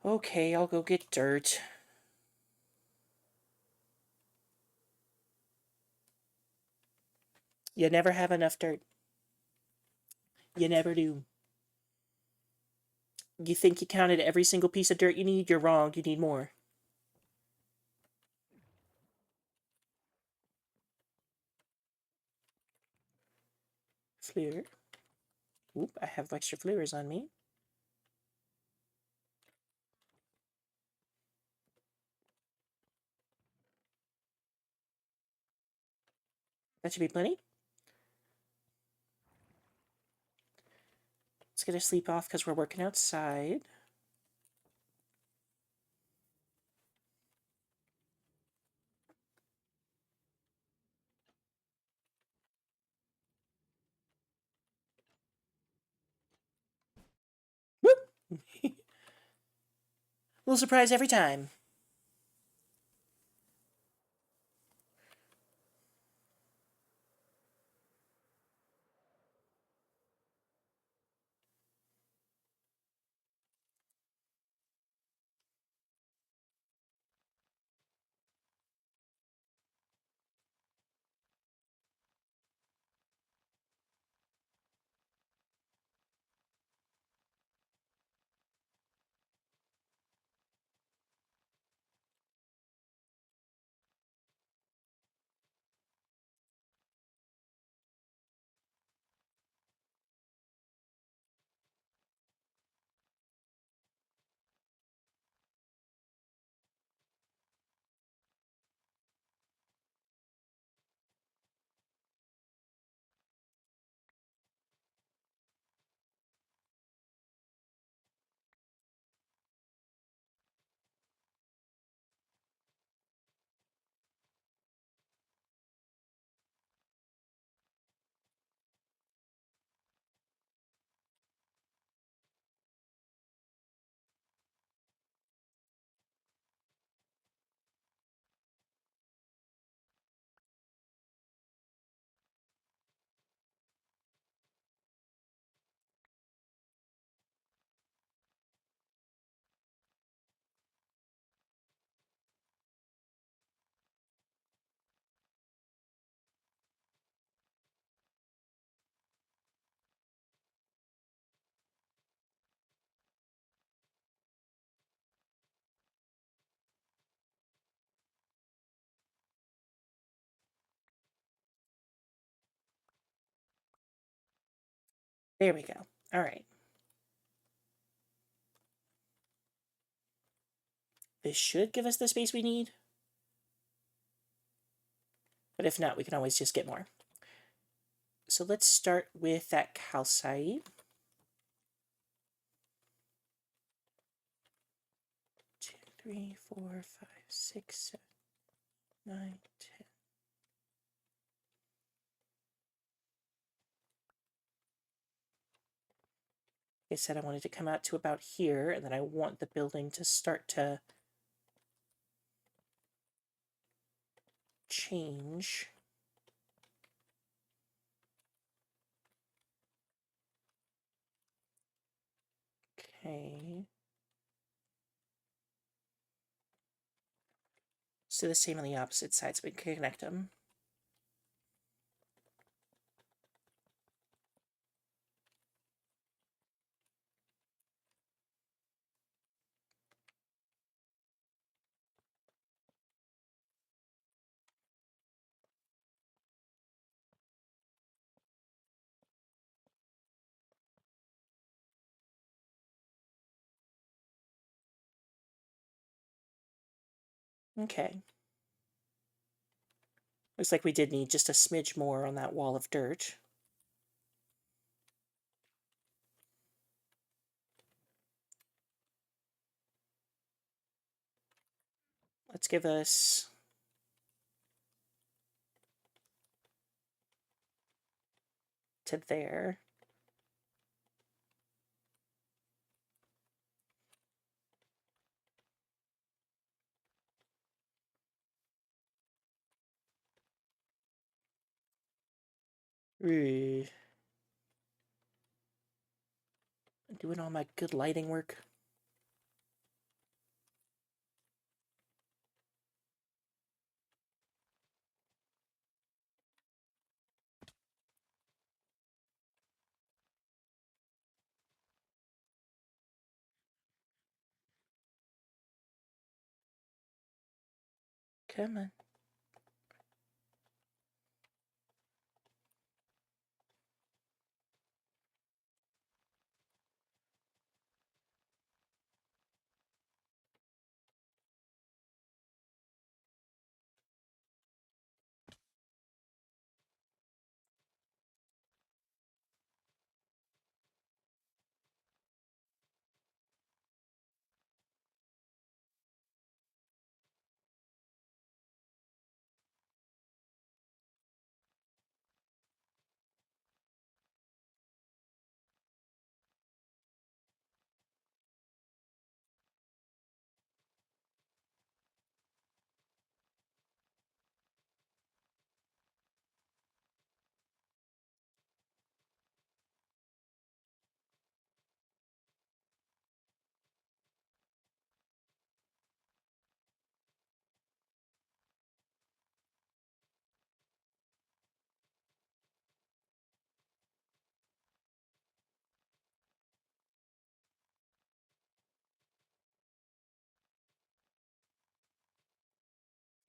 Okay, I'll go get dirt. You never have enough dirt. You never do. You think you counted every single piece of dirt you need? You're wrong. You need more. Fleur. Oop, I have extra fleurs on me. That should be plenty. Let's get a sleep off because we're working outside. Whoop! Little surprise every time. There we go. All right. This should give us the space we need. But if not, we can always just get more. So let's start with that calcite. 2, 3, 4, 5, 6, 7, 9, 10. I said I wanted to come out to about here, and then I want the building to start to change. Okay. So the same on the opposite side, so we can connect them. Okay. Looks like we did need just a smidge more on that wall of dirt. Let's give us to there. Doing all my good lighting work. Come on.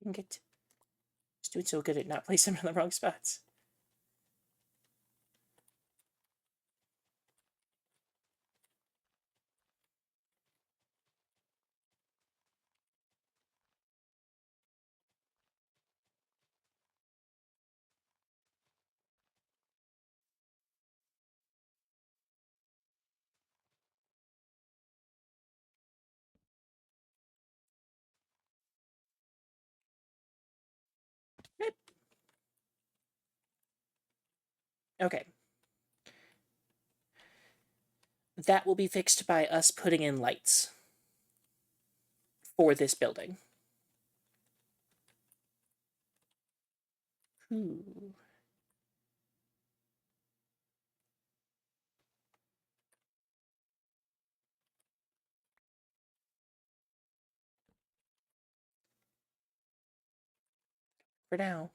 Dang it. Just doing so good at not placing them in the wrong spots. Okay. That will be fixed by us putting in lights for this building. Ooh. For now.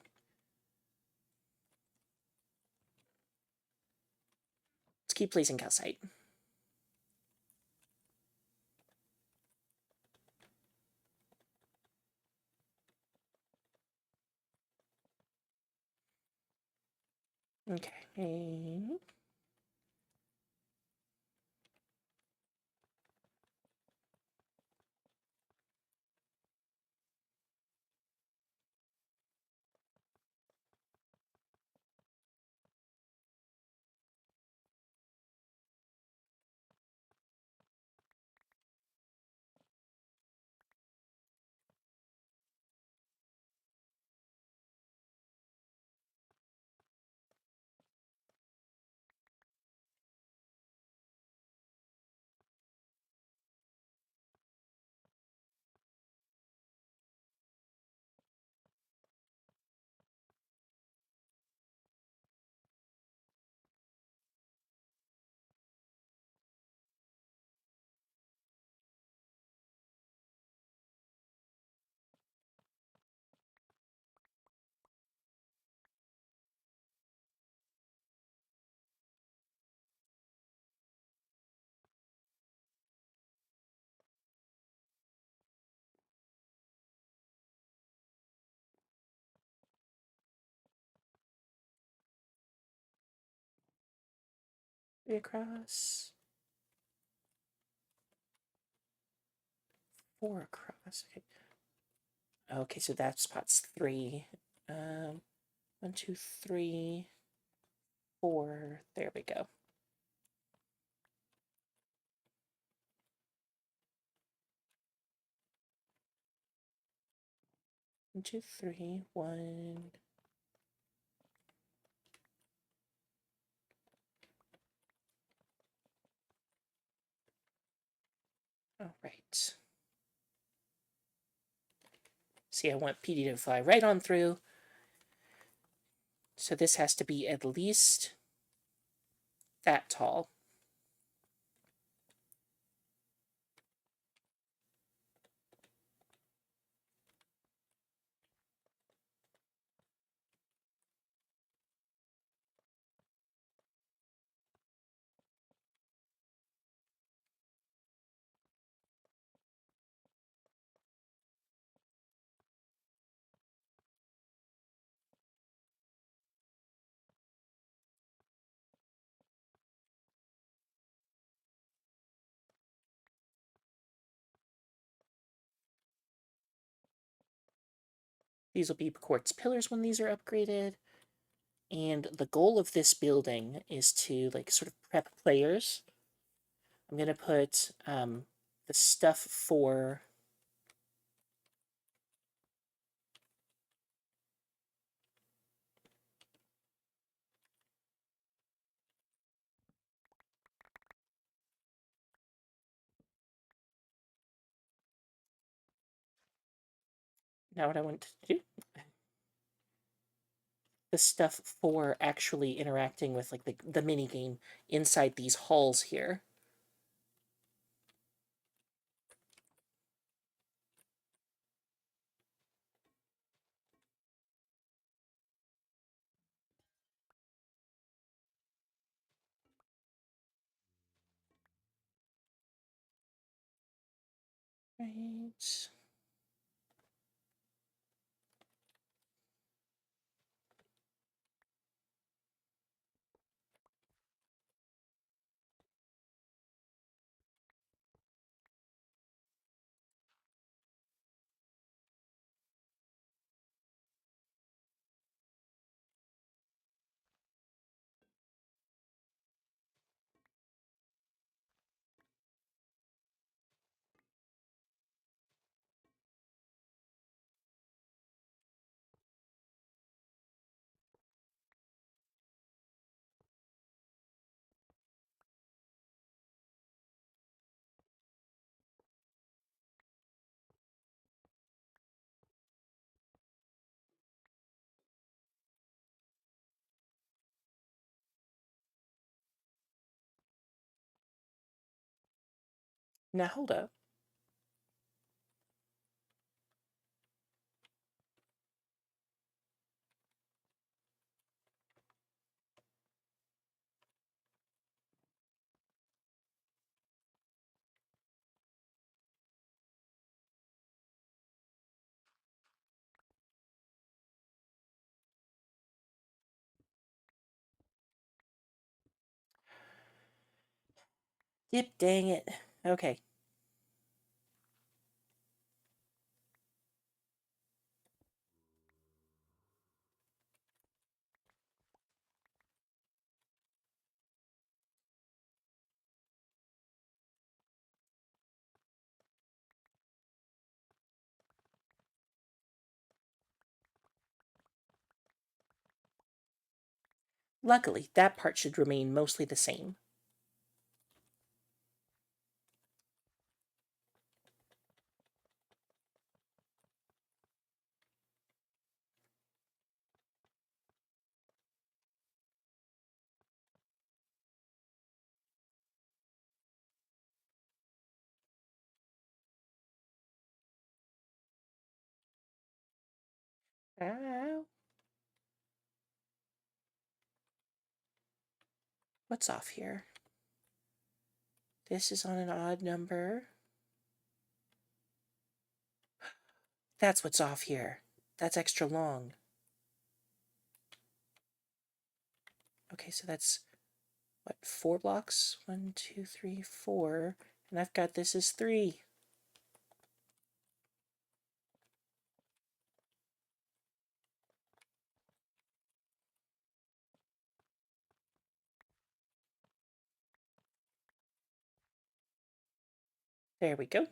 Let's keep placing calcite. Okay. Three across. 4 across. Okay. Okay, so that spot's 3. 1, 2, 3, 4. There we go. One, two, three, 1. All right. See, I want PD to fly right on through. So this has to be at least that tall. These will be quartz pillars when these are upgraded. And the goal of this building is to like sort of prep players. I'm gonna put the stuff for now what I want to do. The stuff for actually interacting with like the mini game inside these halls here. Right. Now hold up. Yep, dang it. Okay. Luckily, that part should remain mostly the same. Ow. What's off here? This is on an odd number. That's what's off here. That's extra long. Okay, so that's what, 4 blocks? 1, 2, 3, 4. And I've got this as 3. There we go.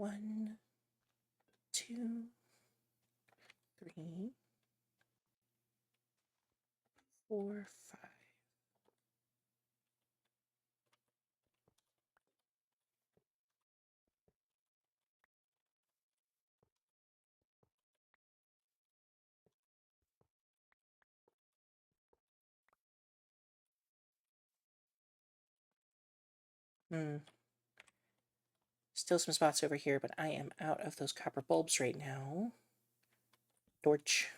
1, 2, 3, 4, 5. Still some spots over here, but I am out of those copper bulbs right now. Torch.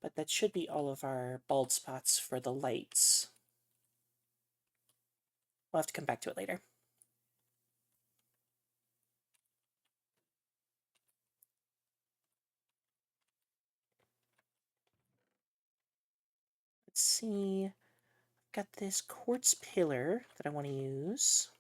But that should be all of our bald spots for the lights. We'll have to come back to it later. Let's see. I've got this quartz pillar that I want to use.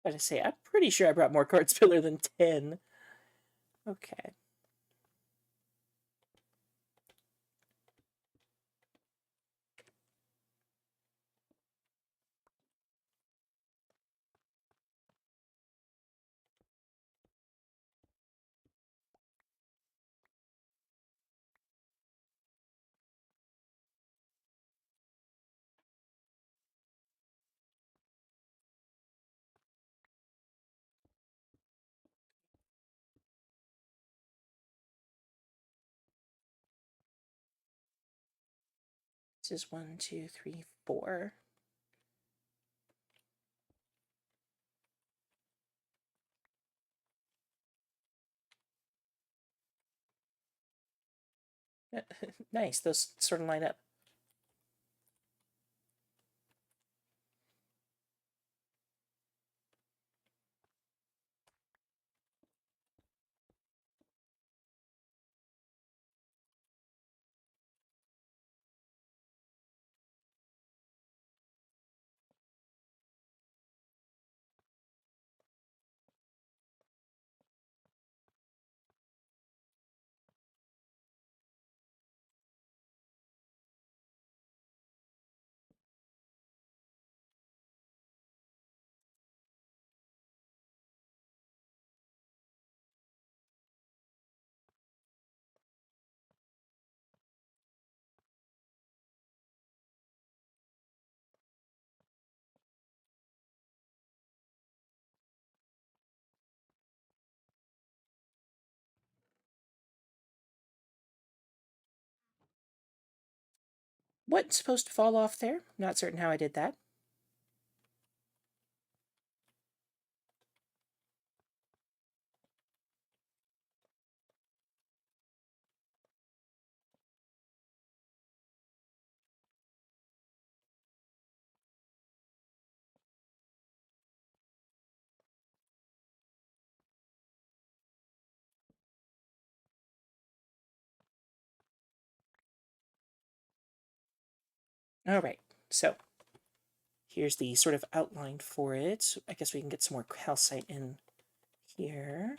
I gotta say, I'm pretty sure I brought more quartz pillar than 10. Okay. This is 1, 2, 3, 4. Nice, those sort of line up. What's supposed to fall off there? Not certain how I did that. All right, so here's the sort of outline for it. I guess we can get some more calcite in here.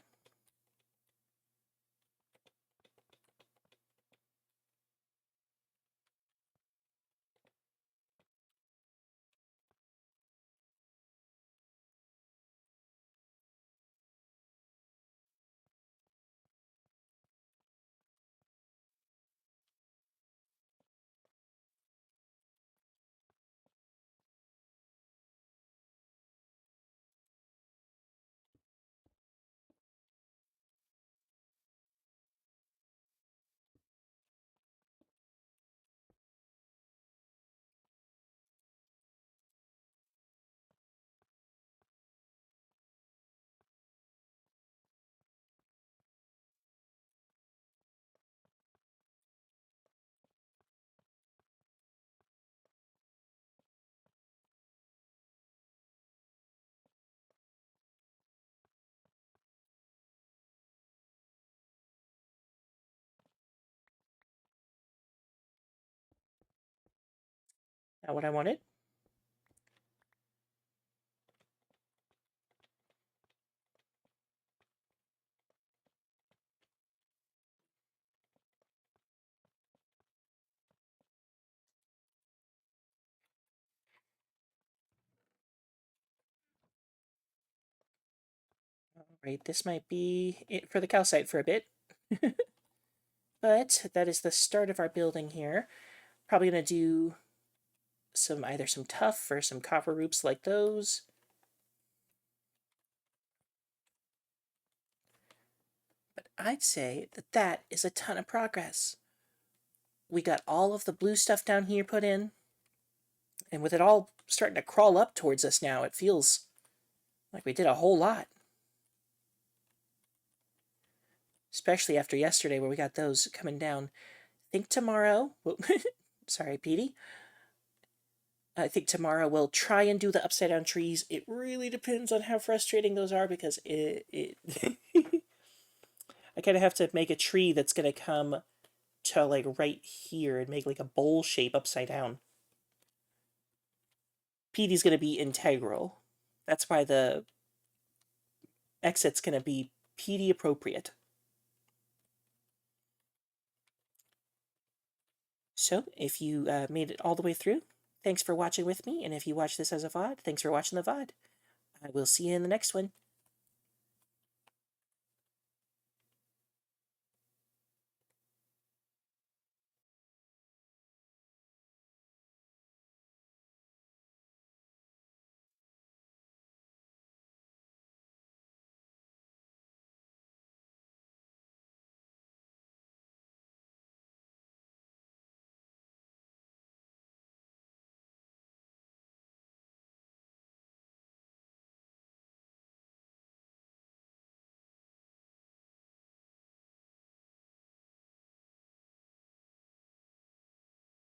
Not what I wanted. Alright, this might be it for the calcite for a bit. But that is the start of our building here. Probably going to do either some tuff or some copper roofs like those. But I'd say that that is a ton of progress. We got all of the blue stuff down here put in. And with it all starting to crawl up towards us now, it feels like we did a whole lot. Especially after yesterday where we got those coming down. I think tomorrow... Sorry, Petey. I think tomorrow we'll try and do the upside down trees. It really depends on how frustrating those are because I kind of have to make a tree that's going to come to like right here and make like a bowl shape upside down. Petey's going to be integral. That's why the exit's going to be PD appropriate. So, if you made it all the way through, thanks for watching with me, and if you watch this as a VOD, thanks for watching the VOD. I will see you in the next one.